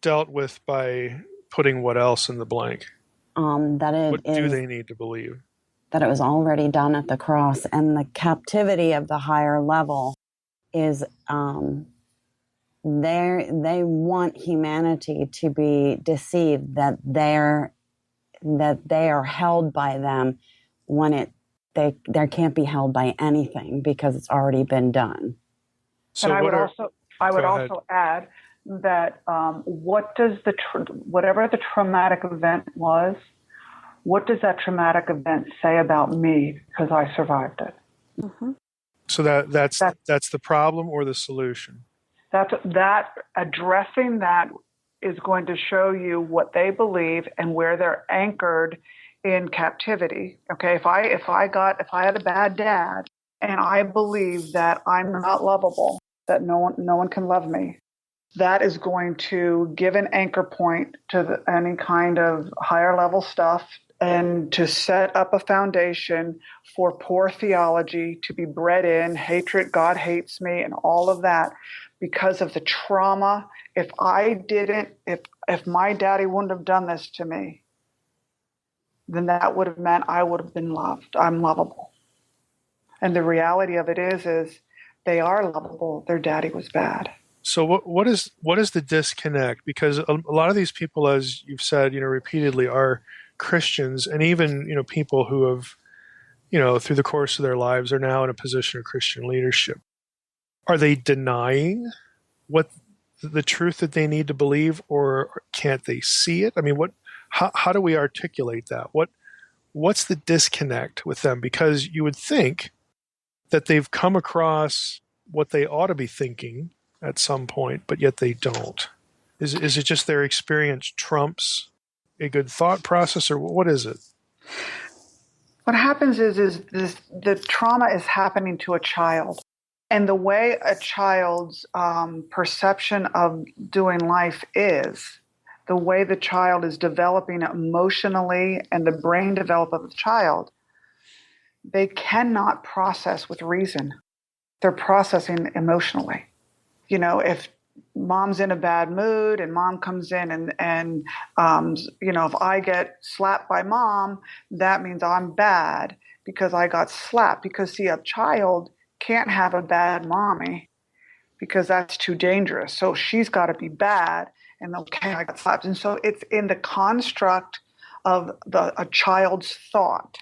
dealt with by putting what else in the blank? What do they need to believe? That it was already done at the cross, and the captivity of the higher level is they want humanity to be deceived that they are held by them when they can't be held by anything, because it's already been done. So and I would also add that what does whatever the traumatic event was, what does that traumatic event say about me because I survived it? Mm-hmm. So that's the problem or the solution? That addressing that is going to show you what they believe and where they're anchored in captivity. Okay, if I had a bad dad and I believe that I'm not lovable, that no one can love me, that is going to give an anchor point to any kind of higher level stuff, and to set up a foundation for poor theology to be bred in, hatred, God hates me, and all of that because of the trauma. If my daddy wouldn't have done this to me, then that would have meant I would have been loved. I'm lovable. And the reality of it is they are lovable. Their daddy was bad. So what is the disconnect? Because a lot of these people, as you've said, repeatedly, are Christians, and even people who have through the course of their lives are now in a position of Christian leadership. Are they denying what the truth that they need to believe, or can't they see it? I mean, how do we articulate that? What's the disconnect with them? Because you would think that they've come across what they ought to be thinking at some point, but yet they don't. Is it just their experience trumps a good thought process, or what is it? What happens is the trauma is happening to a child. And the way a child's perception of doing life is, the way the child is developing emotionally and the brain development of the child, they cannot process with reason. They're processing emotionally. If mom's in a bad mood and mom comes in and if I get slapped by mom, that means I'm bad because I got slapped. Because, see, a child can't have a bad mommy because that's too dangerous. So she's got to be bad, and okay, I got slapped. And so it's in the construct of a child's thought.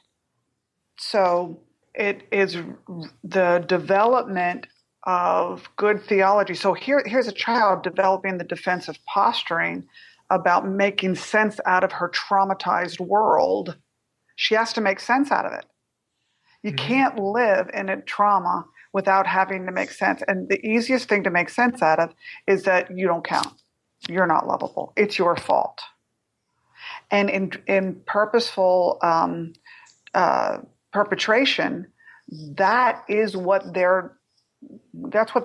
So it is the development of good theology. So here's a child developing the defensive posturing about making sense out of her traumatized world. She has to make sense out of it. You can't live in a trauma without having to make sense. And the easiest thing to make sense out of is that you don't count. You're not lovable. It's your fault. And in purposeful perpetration, that's what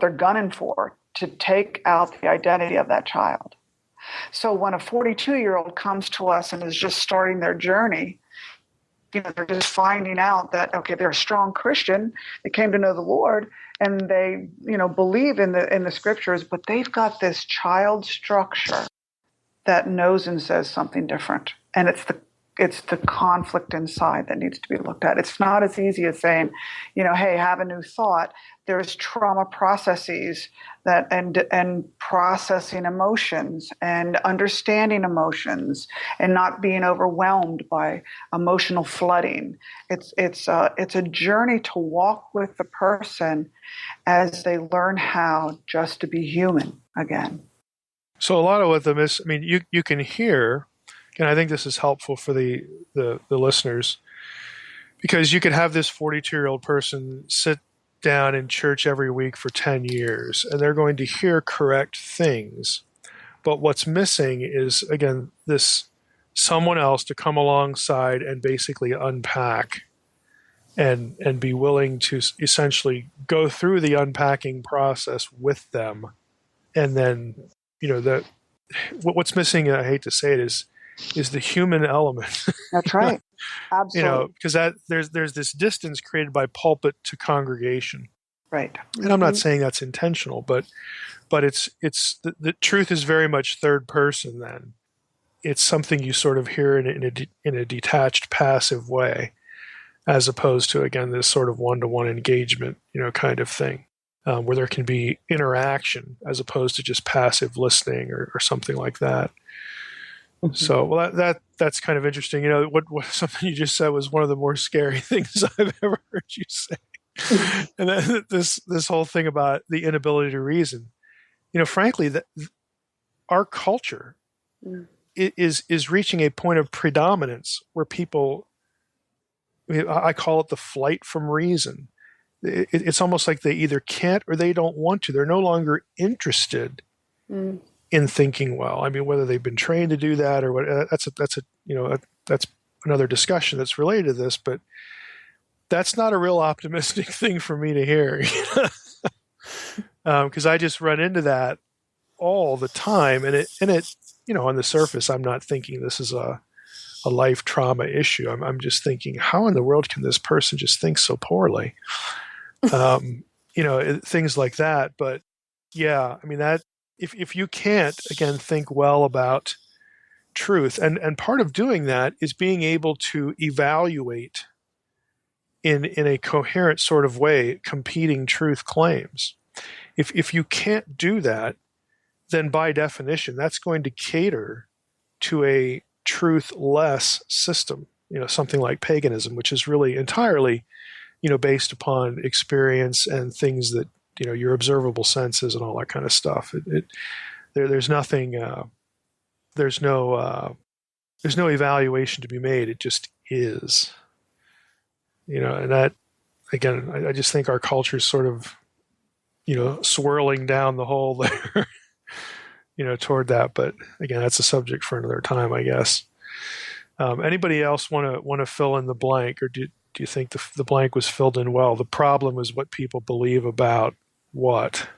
they're gunning for, to take out the identity of that child. So when a 42-year-old comes to us and is just starting their journey, they're just finding out that, okay, they're a strong Christian. They came to know the Lord and they, believe in the scriptures, but they've got this child structure that knows and says something different. And it's the conflict inside that needs to be looked at. It's not as easy as saying, hey, have a new thought. There's trauma processes and processing emotions and understanding emotions and not being overwhelmed by emotional flooding. It's a journey to walk with the person as they learn how just to be human again. So a lot of what you can hear, and I think this is helpful for the listeners, because you could have this 42-year-old person sit down in church every week for 10 years, and they're going to hear correct things. But what's missing is, again, this someone else to come alongside and basically unpack and be willing to essentially go through the unpacking process with them. And then, what's missing, I hate to say it, is the human element. That's right. Absolutely. Because there's this distance created by pulpit to congregation. Right. And I'm not saying that's intentional, but it's the truth is very much third person. Then it's something you sort of hear in a detached, passive way, as opposed to, again, this sort of one-to-one engagement, kind of thing, where there can be interaction as opposed to just passive listening or something like that. So, well, that's kind of interesting. What something you just said was one of the more scary things I've ever heard you say. And then this whole thing about the inability to reason. Frankly, our culture is reaching a point of predominance where people, I call it the flight from reason. It's almost like they either can't or they don't want to. They're no longer interested in thinking well. I mean, whether they've been trained to do that or what, that's another discussion that's related to this, but that's not a real optimistic thing for me to hear. Because I just run into that all the time, and it on the surface, I'm not thinking this is a life trauma issue. I'm just thinking, how in the world can this person just think so poorly? Things like that. But yeah, I mean, that if you can't, again, think well about truth, and part of doing that is being able to evaluate in a coherent sort of way competing truth claims. If you can't do that, then by definition, that's going to cater to a truth-less system, something like paganism, which is really entirely, based upon experience and things that, your observable senses and all that kind of stuff. There's nothing, there's no evaluation to be made. It just is, and that, again, I just think our culture is sort of, swirling down the hole there, toward that. But again, that's a subject for another time, I guess. Anybody else want to fill in the blank, or do you think the blank was filled in well? The problem is what people believe about what?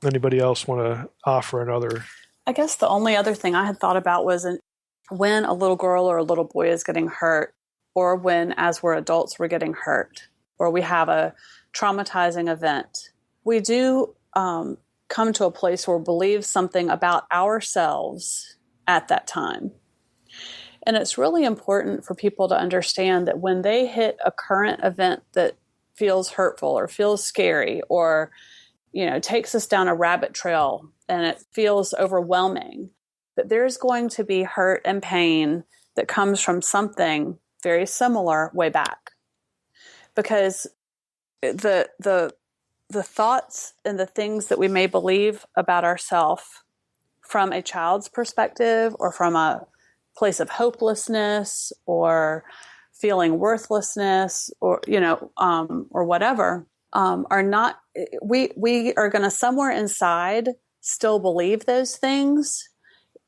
Anybody else want to offer another? I guess the only other thing I had thought about was when a little girl or a little boy is getting hurt, or when, as we're adults, we're getting hurt, or we have a traumatizing event. We do come to a place where we believe something about ourselves at that time. And it's really important for people to understand that when they hit a current event that feels hurtful or feels scary, or, takes us down a rabbit trail and it feels overwhelming, that there's going to be hurt and pain that comes from something very similar way back. Because the thoughts and the things that we may believe about ourselves from a child's perspective, or from a place of hopelessness or feeling worthlessness, or or whatever, are not, we are going to somewhere inside still believe those things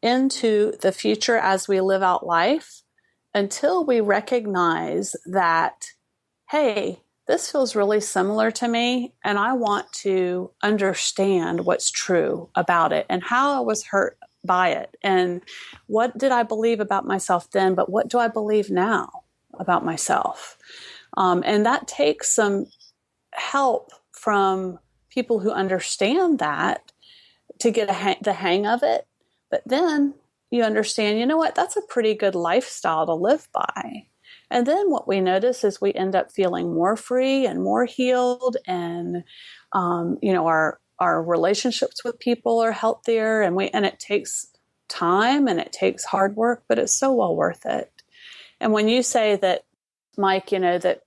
into the future as we live out life, until we recognize that, hey, this feels really similar to me, and I want to understand what's true about it and how I was hurt by it, and what did I believe about myself then, but what do I believe now about myself? And that takes some help from people who understand that to get the hang of it. But then you understand, you know what, that's a pretty good lifestyle to live by. And then what we notice is we end up feeling more free and more healed, and our relationships with people are healthier, and it takes time and it takes hard work, but it's so well worth it. And when you say that, Mike, that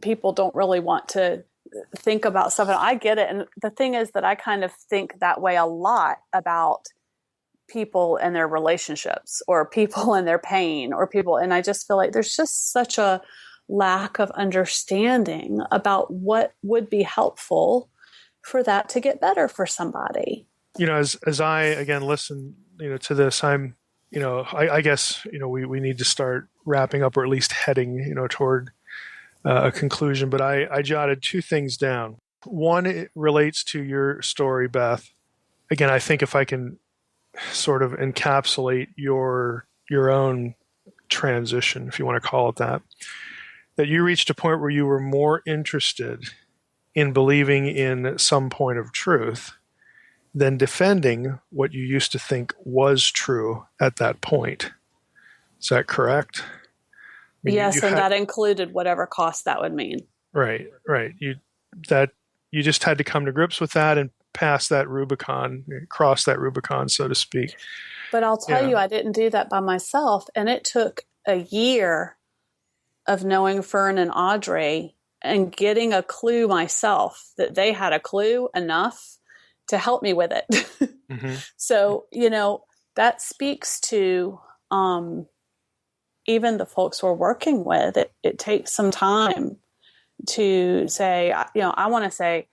people don't really want to think about stuff, and I get it. And the thing is that I kind of think that way a lot about people and their relationships, or people and their pain, or people. And I just feel like there's just such a lack of understanding about what would be helpful for that to get better for somebody. As I, again, listen, to this, I'm, I guess, we need to start wrapping up, or at least heading, toward a conclusion. But I jotted two things down. One, it relates to your story, Beth. Again, I think if I can sort of encapsulate your own transition, if you want to call it that you reached a point where you were more interested in believing in some point of truth than defending what you used to think was true at that point. Is that correct? Yes, and that included whatever cost that would mean. Right. You just had to come to grips with that and pass that Rubicon, cross that Rubicon, so to speak. But I'll tell you, I didn't do that by myself. And it took a year of knowing Fern and Audrey and getting a clue myself that they had a clue enough to help me with it. Mm-hmm. So, that speaks to even the folks we're working with. It takes some time to say, I want to say,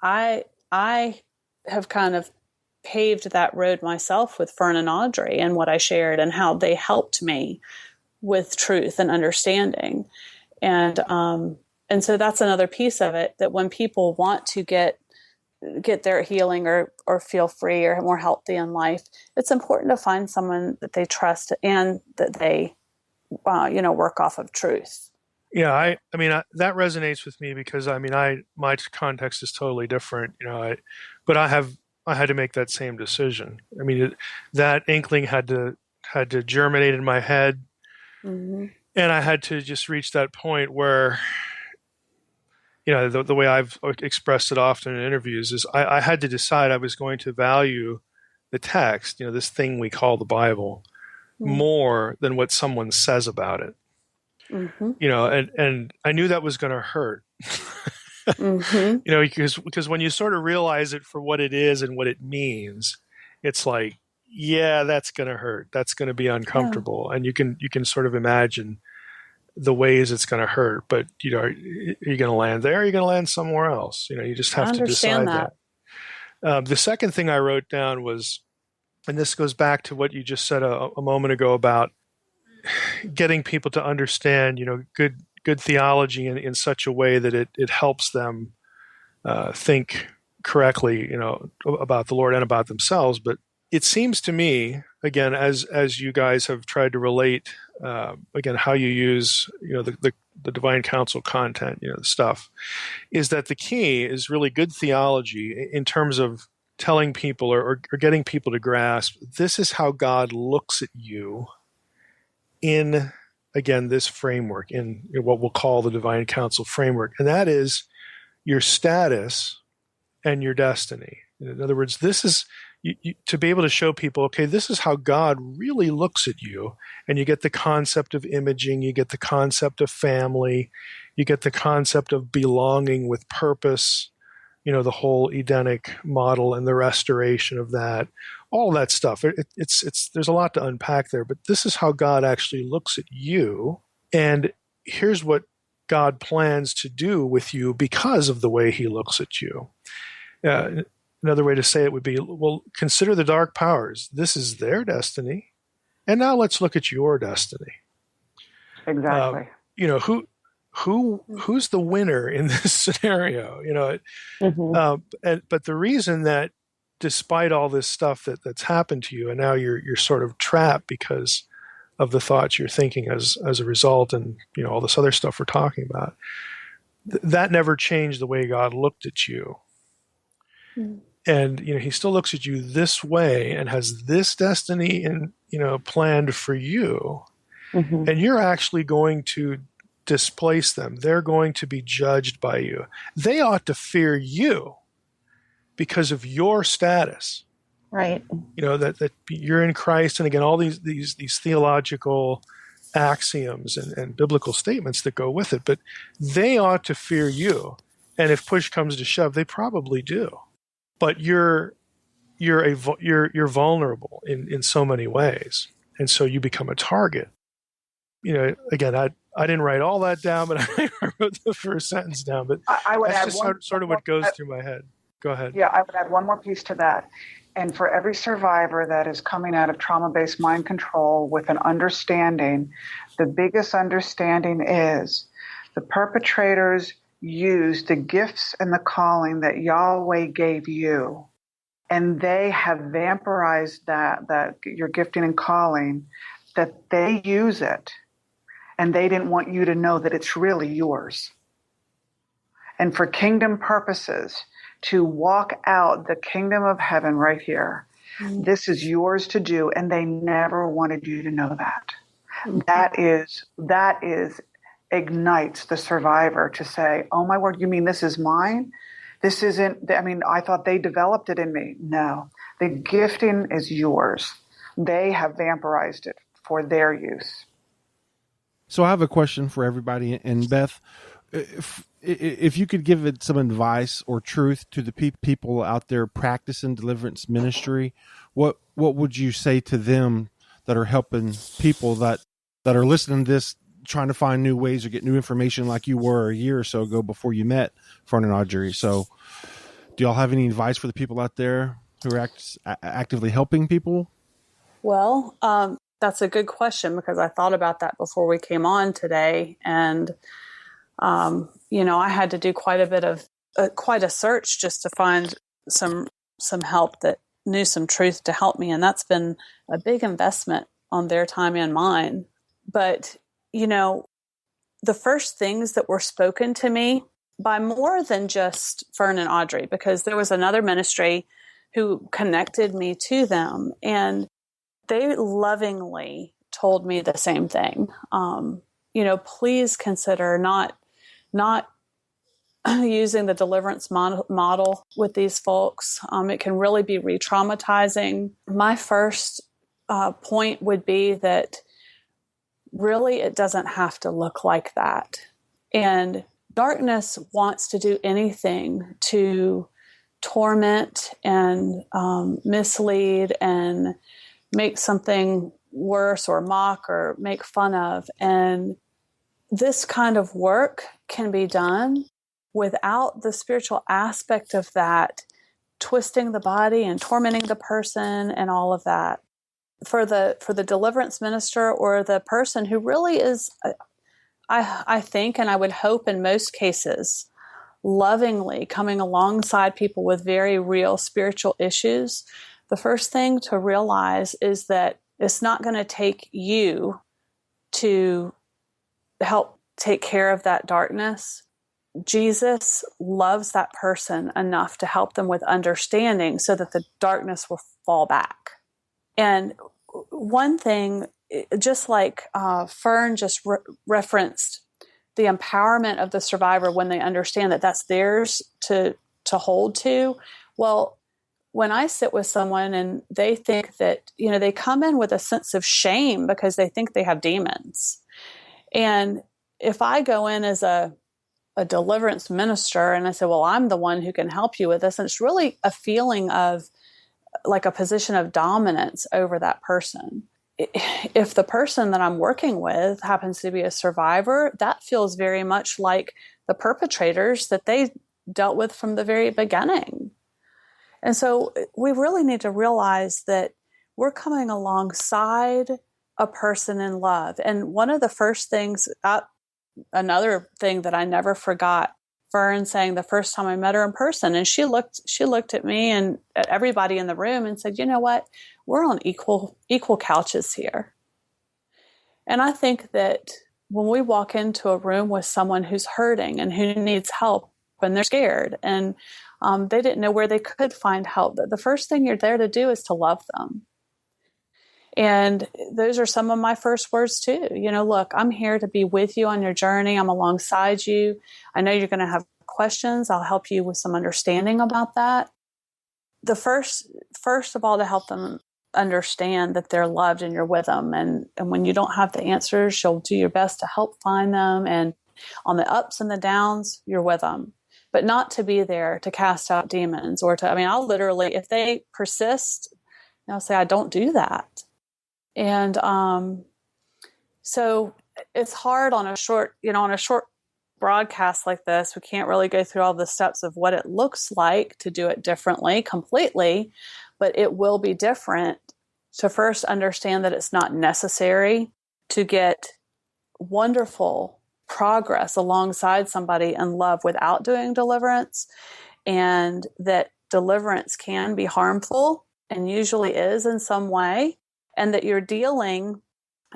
I have kind of paved that road myself with Fern and Audrey, and what I shared and how they helped me with truth and understanding. And so that's another piece of it, that when people want to get their healing or feel free or more healthy in life, it's important to find someone that they trust and that they, work off of truth. Yeah, I mean that resonates with me because my context is totally different, but I had to make that same decision. I mean, that inkling had to germinate in my head, mm-hmm. and I had to just reach that point where, the way I've expressed it often in interviews is I had to decide I was going to value the text, this thing we call the Bible, more than what someone says about it. Mm-hmm. And I knew that was going to hurt. Because when you sort of realize it for what it is and what it means, it's like, yeah, that's going to hurt. That's going to be uncomfortable. Yeah. And you can sort of imagine the ways it's going to hurt. But, are you going to land there? Or are you going to land somewhere else? You just have to decide that. The second thing I wrote down was, and this goes back to what you just said a moment ago about getting people to understand, good theology in such a way that it helps them think correctly, about the Lord and about themselves. But it seems to me, again, as you guys have tried to relate, again, how you use, the divine counsel content, the stuff, is that the key is really good theology in terms of telling people or getting people to grasp, this is how God looks at you in, again, this framework, in what we'll call the divine counsel framework. And that is your status and your destiny. In other words, this is to be able to show people, okay, this is how God really looks at you. And you get the concept of imaging, you get the concept of family, you get the concept of belonging with purpose, the whole Edenic model and the restoration of that, all that stuff. It's there's a lot to unpack there, but this is how God actually looks at you. And here's what God plans to do with you because of the way he looks at you. Another way to say it would be, well, consider the dark powers. This is their destiny. And now let's look at your destiny. Exactly. Who's the winner in this scenario? But the reason that despite all this stuff that's happened to you, and now you're sort of trapped because of the thoughts you're thinking as a result, and all this other stuff we're talking about, that never changed the way God looked at you. And he still looks at you this way and has this destiny and planned for you. And you're actually going to displace them. They're going to be judged by you. They ought to fear you because of your status. Right. That you're in Christ. And again, all these theological axioms and biblical statements that go with it, but they ought to fear you. And if push comes to shove, they probably do. But you're vulnerable in so many ways. And so you become a target. Again, I didn't write all that down, but I wrote the first sentence down. But I would that's add just sort of what goes through my head. Go ahead. Yeah, I would add one more piece to that. And for every survivor that is coming out of trauma-based mind control with an understanding, the biggest understanding is the perpetrators used the gifts and the calling that Yahweh gave you, and they have vampirized that your gifting and calling, that they use it. And they didn't want you to know that it's really yours. And for kingdom purposes, to walk out the kingdom of heaven right here, this is yours to do. And they never wanted you to know that. That is ignites the survivor to say, oh my word, you mean this is mine? This isn't, I thought they developed it in me. No, the gifting is yours. They have vampirized it for their use. So I have a question for everybody. And Beth, if you could give it some advice or truth to the people out there practicing deliverance ministry, what would you say to them that are helping people that are listening to this, trying to find new ways or get new information like you were a year or so ago before you met Fern and Audrey? So do y'all have any advice for the people out there who are actively helping people? Well, that's a good question, because I thought about that before we came on today. And, I had to do quite a search just to find some help that knew some truth to help me. And that's been a big investment on their time and mine. But, the first things that were spoken to me by more than just Fern and Audrey, because there was another ministry who connected me to them, and they lovingly told me the same thing. Please consider not using the deliverance model with these folks. It can really be re-traumatizing. My first point would be that really it doesn't have to look like that. And darkness wants to do anything to torment and mislead and make something worse or mock or make fun of. And this kind of work can be done without the spiritual aspect of that, twisting the body and tormenting the person and all of that. For the deliverance minister or the person who really is, I think, and I would hope in most cases, lovingly coming alongside people with very real spiritual issues, the first thing to realize is that it's not going to take you to help take care of that darkness. Jesus loves that person enough to help them with understanding so that the darkness will fall back. And one thing, just like Fern just referenced, the empowerment of the survivor when they understand that that's theirs to hold to. Well, when I sit with someone and they think that, they come in with a sense of shame because they think they have demons. And if I go in as a deliverance minister and I say, well, I'm the one who can help you with this, and it's really a feeling of like a position of dominance over that person. If the person that I'm working with happens to be a survivor, that feels very much like the perpetrators that they dealt with from the very beginning. And so we really need to realize that we're coming alongside a person in love. And one of the first things, another thing that I never forgot, Fern saying the first time I met her in person, and she looked at me and at everybody in the room and said, "You know what? We're on equal couches here." And I think that when we walk into a room with someone who's hurting and who needs help and they're scared and they didn't know where they could find help, the first thing you're there to do is to love them. And those are some of my first words too. Look, I'm here to be with you on your journey. I'm alongside you. I know you're going to have questions. I'll help you with some understanding about that. The first of all, to help them understand that they're loved and you're with them. And when you don't have the answers, you'll do your best to help find them. And on the ups and the downs, you're with them. But not to be there to cast out demons or I'll literally, if they persist, I'll say, I don't do that. And so it's hard on a short broadcast like this. We can't really go through all the steps of what it looks like to do it differently, completely, but it will be different to first understand that it's not necessary to get wonderful progress alongside somebody in love without doing deliverance, and that deliverance can be harmful and usually is in some way. And that you're dealing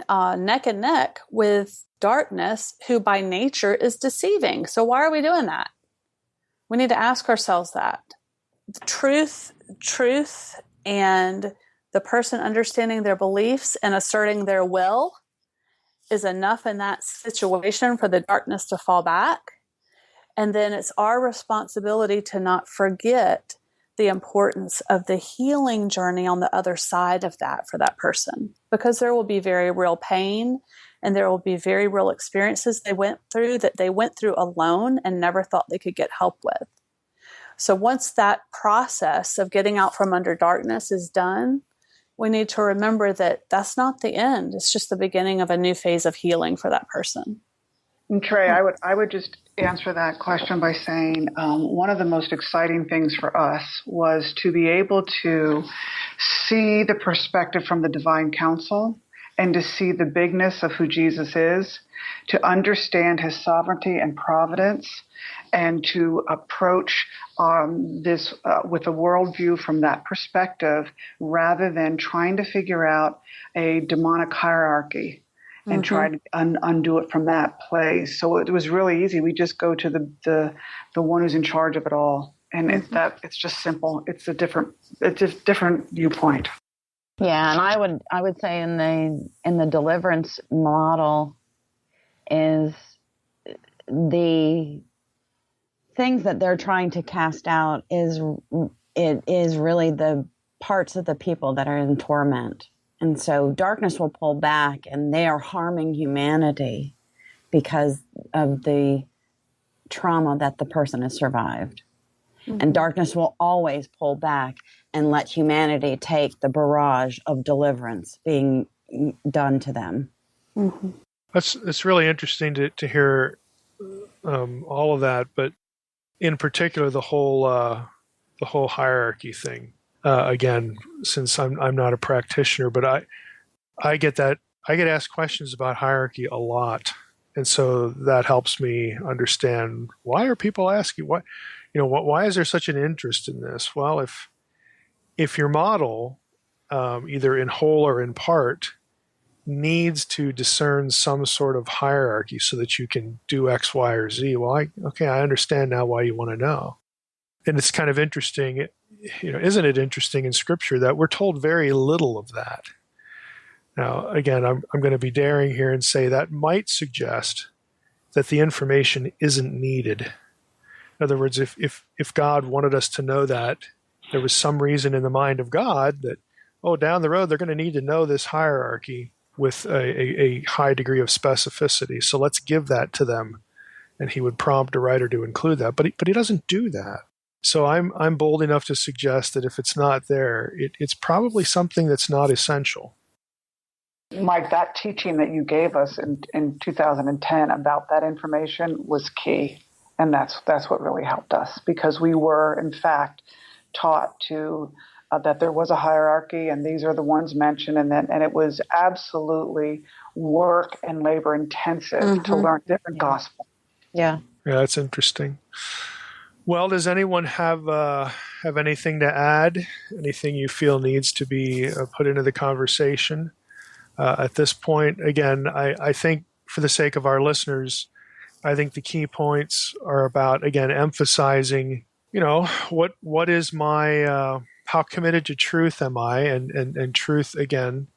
neck and neck with darkness, who by nature is deceiving. So why are we doing that? We need to ask ourselves that. The truth, and the person understanding their beliefs and asserting their will is enough in that situation for the darkness to fall back. And then it's our responsibility to not forget the importance of the healing journey on the other side of that for that person, because there will be very real pain and there will be very real experiences they went through alone and never thought they could get help with. So once that process of getting out from under darkness is done, we need to remember that that's not the end. It's just the beginning of a new phase of healing for that person. And Trey, I would just answer that question by saying one of the most exciting things for us was to be able to see the perspective from the divine counsel and to see the bigness of who Jesus is, to understand his sovereignty and providence, and to approach this with a worldview from that perspective rather than trying to figure out a demonic hierarchy and try to undo it from that place. So it was really easy. We just go to the one who's in charge of it all, and it's just simple. It's a different viewpoint. Yeah, and I would say in the deliverance model is the things that they're trying to cast out is really the parts of the people that are in torment. And so darkness will pull back, and they are harming humanity because of the trauma that the person has survived. Mm-hmm. And darkness will always pull back and let humanity take the barrage of deliverance being done to them. Mm-hmm. It's really interesting to hear all of that, but in particular the whole hierarchy thing. Again, since I'm not a practitioner, but I get asked questions about hierarchy a lot, and so that helps me understand why are people asking why is there such an interest in this? Well, if your model, either in whole or in part, needs to discern some sort of hierarchy so that you can do X, Y, or Z. Well, I understand now why you want to know. And it's kind of interesting, isn't it interesting in Scripture that we're told very little of that? Now, again, I'm going to be daring here and say that might suggest that the information isn't needed. In other words, if God wanted us to know that, there was some reason in the mind of God that, down the road, they're going to need to know this hierarchy with a high degree of specificity. So let's give that to them. And he would prompt a writer to include that. But he doesn't do that. So I'm bold enough to suggest that if it's not there, it's probably something that's not essential. Mike, that teaching that you gave us in 2010 about that information was key. And that's what really helped us, because we were, in fact, taught to that there was a hierarchy, and these are the ones mentioned, and it was absolutely work and labor intensive to learn different gospel. Yeah, that's interesting. Well, does anyone have anything to add? Anything you feel needs to be put into the conversation at this point? Again, I think for the sake of our listeners, I think the key points are about, again, emphasizing, what is my how committed to truth am I? And truth, again,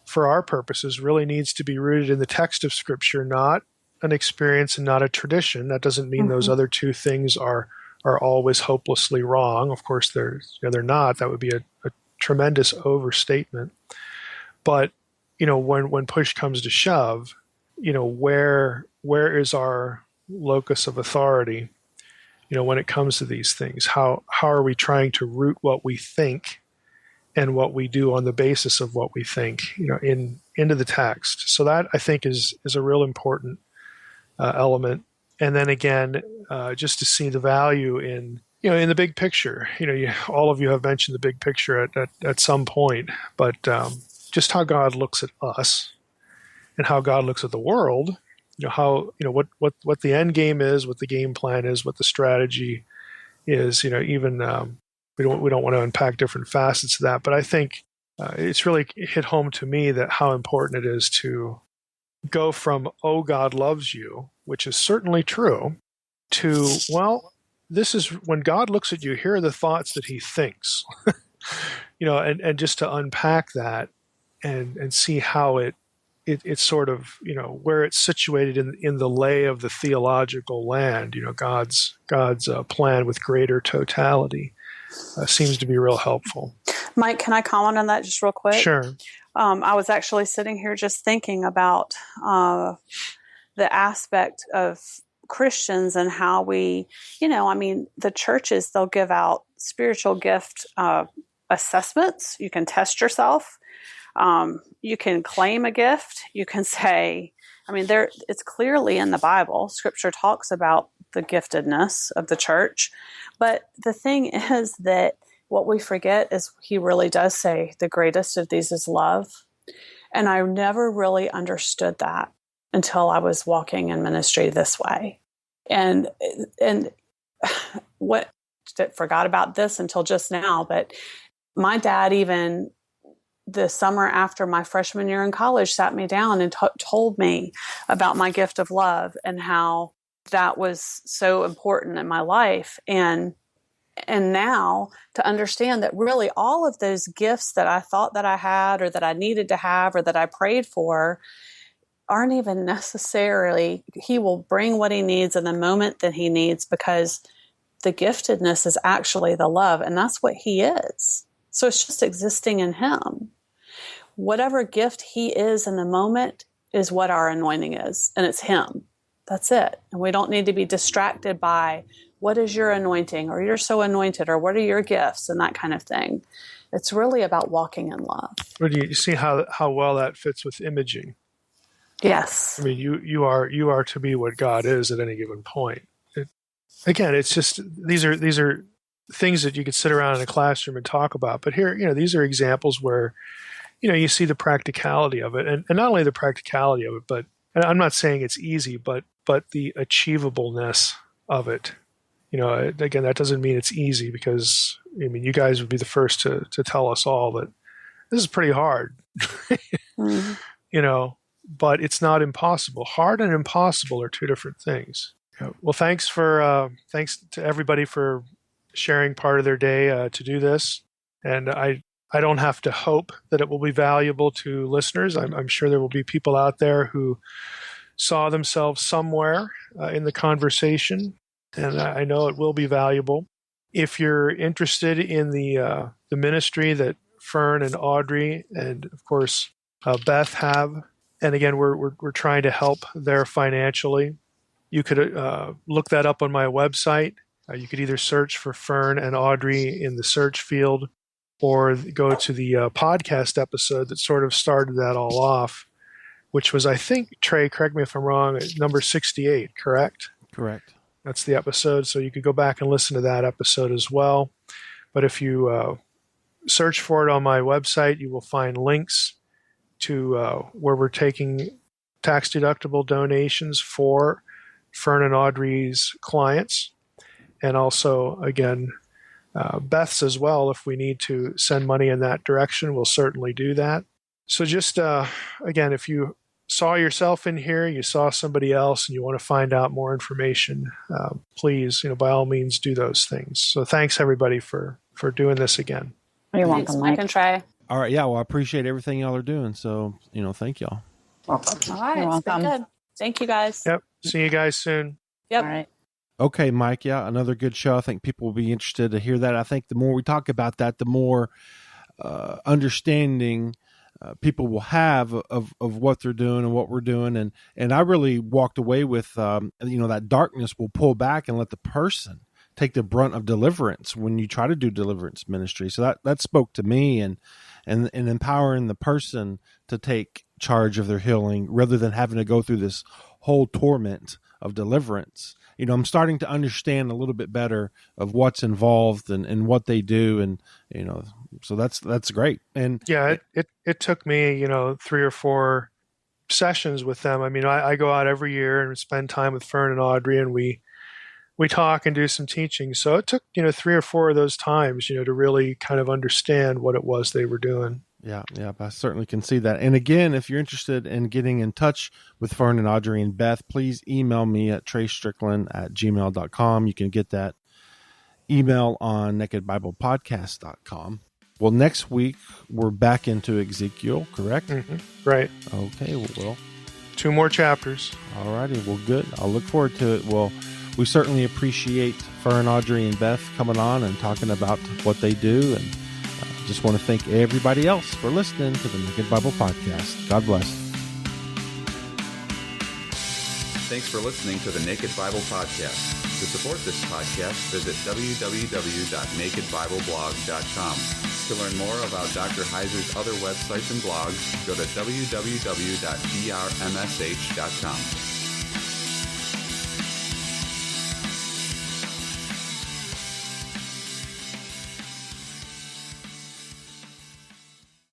for our purposes, really needs to be rooted in the text of Scripture, not an experience and not a tradition. That doesn't mean those other two things are always hopelessly wrong. Of course, they're not. That would be a tremendous overstatement. But when push comes to shove, where is our locus of authority? When it comes to these things, how are we trying to root what we think and what we do on the basis of what we think, into the text? So that, I think, is a real important element. And then again, just to see the value in the big picture. All of you have mentioned the big picture at some point, but just how God looks at us and how God looks at the world. What the end game is, what the game plan is, what the strategy is. Even we don't want to unpack different facets of that, but I think it's really hit home to me that how important it is to go from "Oh, God loves you," which is certainly true, to this is when God looks at you. Here are the thoughts that He thinks. And just to unpack that and see how it's sort of, where it's situated in the lay of the theological land, God's plan with greater totality seems to be real helpful. Mike, can I comment on that just real quick? Sure. I was actually sitting here just thinking about the aspect of Christians and how we, the churches, they'll give out spiritual gift assessments. You can test yourself. You can claim a gift. You can say, it's clearly in the Bible. Scripture talks about the giftedness of the church. But the thing is that what we forget is He really does say the greatest of these is love. And I never really understood that until I was walking in ministry this way. And forgot about this until just now, but my dad, even the summer after my freshman year in college, sat me down and told me about my gift of love and how that was so important in my life. And now to understand that really all of those gifts that I thought that I had or that I needed to have or that I prayed for, aren't even necessarily, he will bring what he needs in the moment that he needs, because the giftedness is actually the love, and that's what he is. So it's just existing in him. Whatever gift he is in the moment is what our anointing is, and it's him. That's it. And we don't need to be distracted by what is your anointing, or you're so anointed, or what are your gifts, and that kind of thing. It's really about walking in love. But you see how well that fits with imaging. Yes. I mean, you are to be what God is at any given point. Again, it's just these are things that you could sit around in a classroom and talk about. But here, these are examples where, you see the practicality of it, and not only the practicality of it, but, and I'm not saying it's easy, but the achievableness of it. Again, that doesn't mean it's easy, because you guys would be the first to tell us all that this is pretty hard. Mm-hmm. But it's not impossible. Hard and impossible are two different things. Well, thanks to everybody for sharing part of their day to do this. And I don't have to hope that it will be valuable to listeners. I'm sure there will be people out there who saw themselves somewhere in the conversation, and I know it will be valuable. If you're interested in the ministry that Fern and Audrey and, of course, Beth have, and again, we're trying to help there financially, you could look that up on my website. You could either search for Fern and Audrey in the search field, or go to the podcast episode that sort of started that all off, which was, I think, Trey, correct me if I'm wrong, number 68, correct? Correct. That's the episode. So you could go back and listen to that episode as well. But if you search for it on my website, you will find links to where we're taking tax-deductible donations for Fern and Audrey's clients. And also, again, Beth's as well. If we need to send money in that direction, we'll certainly do that. So just, again, if you saw yourself in here, you saw somebody else, and you want to find out more information, please, by all means, do those things. So thanks, everybody, for doing this again. You're Thanks, welcome, Mike Mike. and Trey. All right. Yeah. Well, I appreciate everything y'all are doing. So, thank y'all. Welcome. All right. You're It's been welcome. good. Thank you, guys. Yep. See you guys soon. Yep. All right. Okay, Mike. Yeah. Another good show. I think people will be interested to hear that. I think the more we talk about that, the more understanding people will have of what they're doing and what we're doing. And I really walked away with, that darkness will pull back and let the person take the brunt of deliverance when you try to do deliverance ministry. So that spoke to me, and empowering the person to take charge of their healing rather than having to go through this whole torment of deliverance. I'm starting to understand a little bit better of what's involved and what they do. And, so that's great. And yeah, it took me, 3 or 4 sessions with them. I go out every year and spend time with Fern and Audrey, and we talk and do some teaching. So it took, 3 or 4 of those times, to really kind of understand what it was they were doing. Yeah, I certainly can see that. And again, if you're interested in getting in touch with Fern and Audrey and Beth, please email me at treystrickland@gmail.com. You can get that email on nakedbiblepodcast.com. Well, next week, we're back into Ezekiel, correct? Mm-hmm. Right. Okay, well. 2 more chapters. All righty, well, good. I'll look forward to it. Well, we certainly appreciate Fern, Audrey, and Beth coming on and talking about what they do, and just want to thank everybody else for listening to the Naked Bible Podcast. God bless. Thanks for listening to the Naked Bible Podcast. To support this podcast, visit www.nakedbibleblog.com. To learn more about Dr. Heiser's other websites and blogs, go to www.drmsh.com.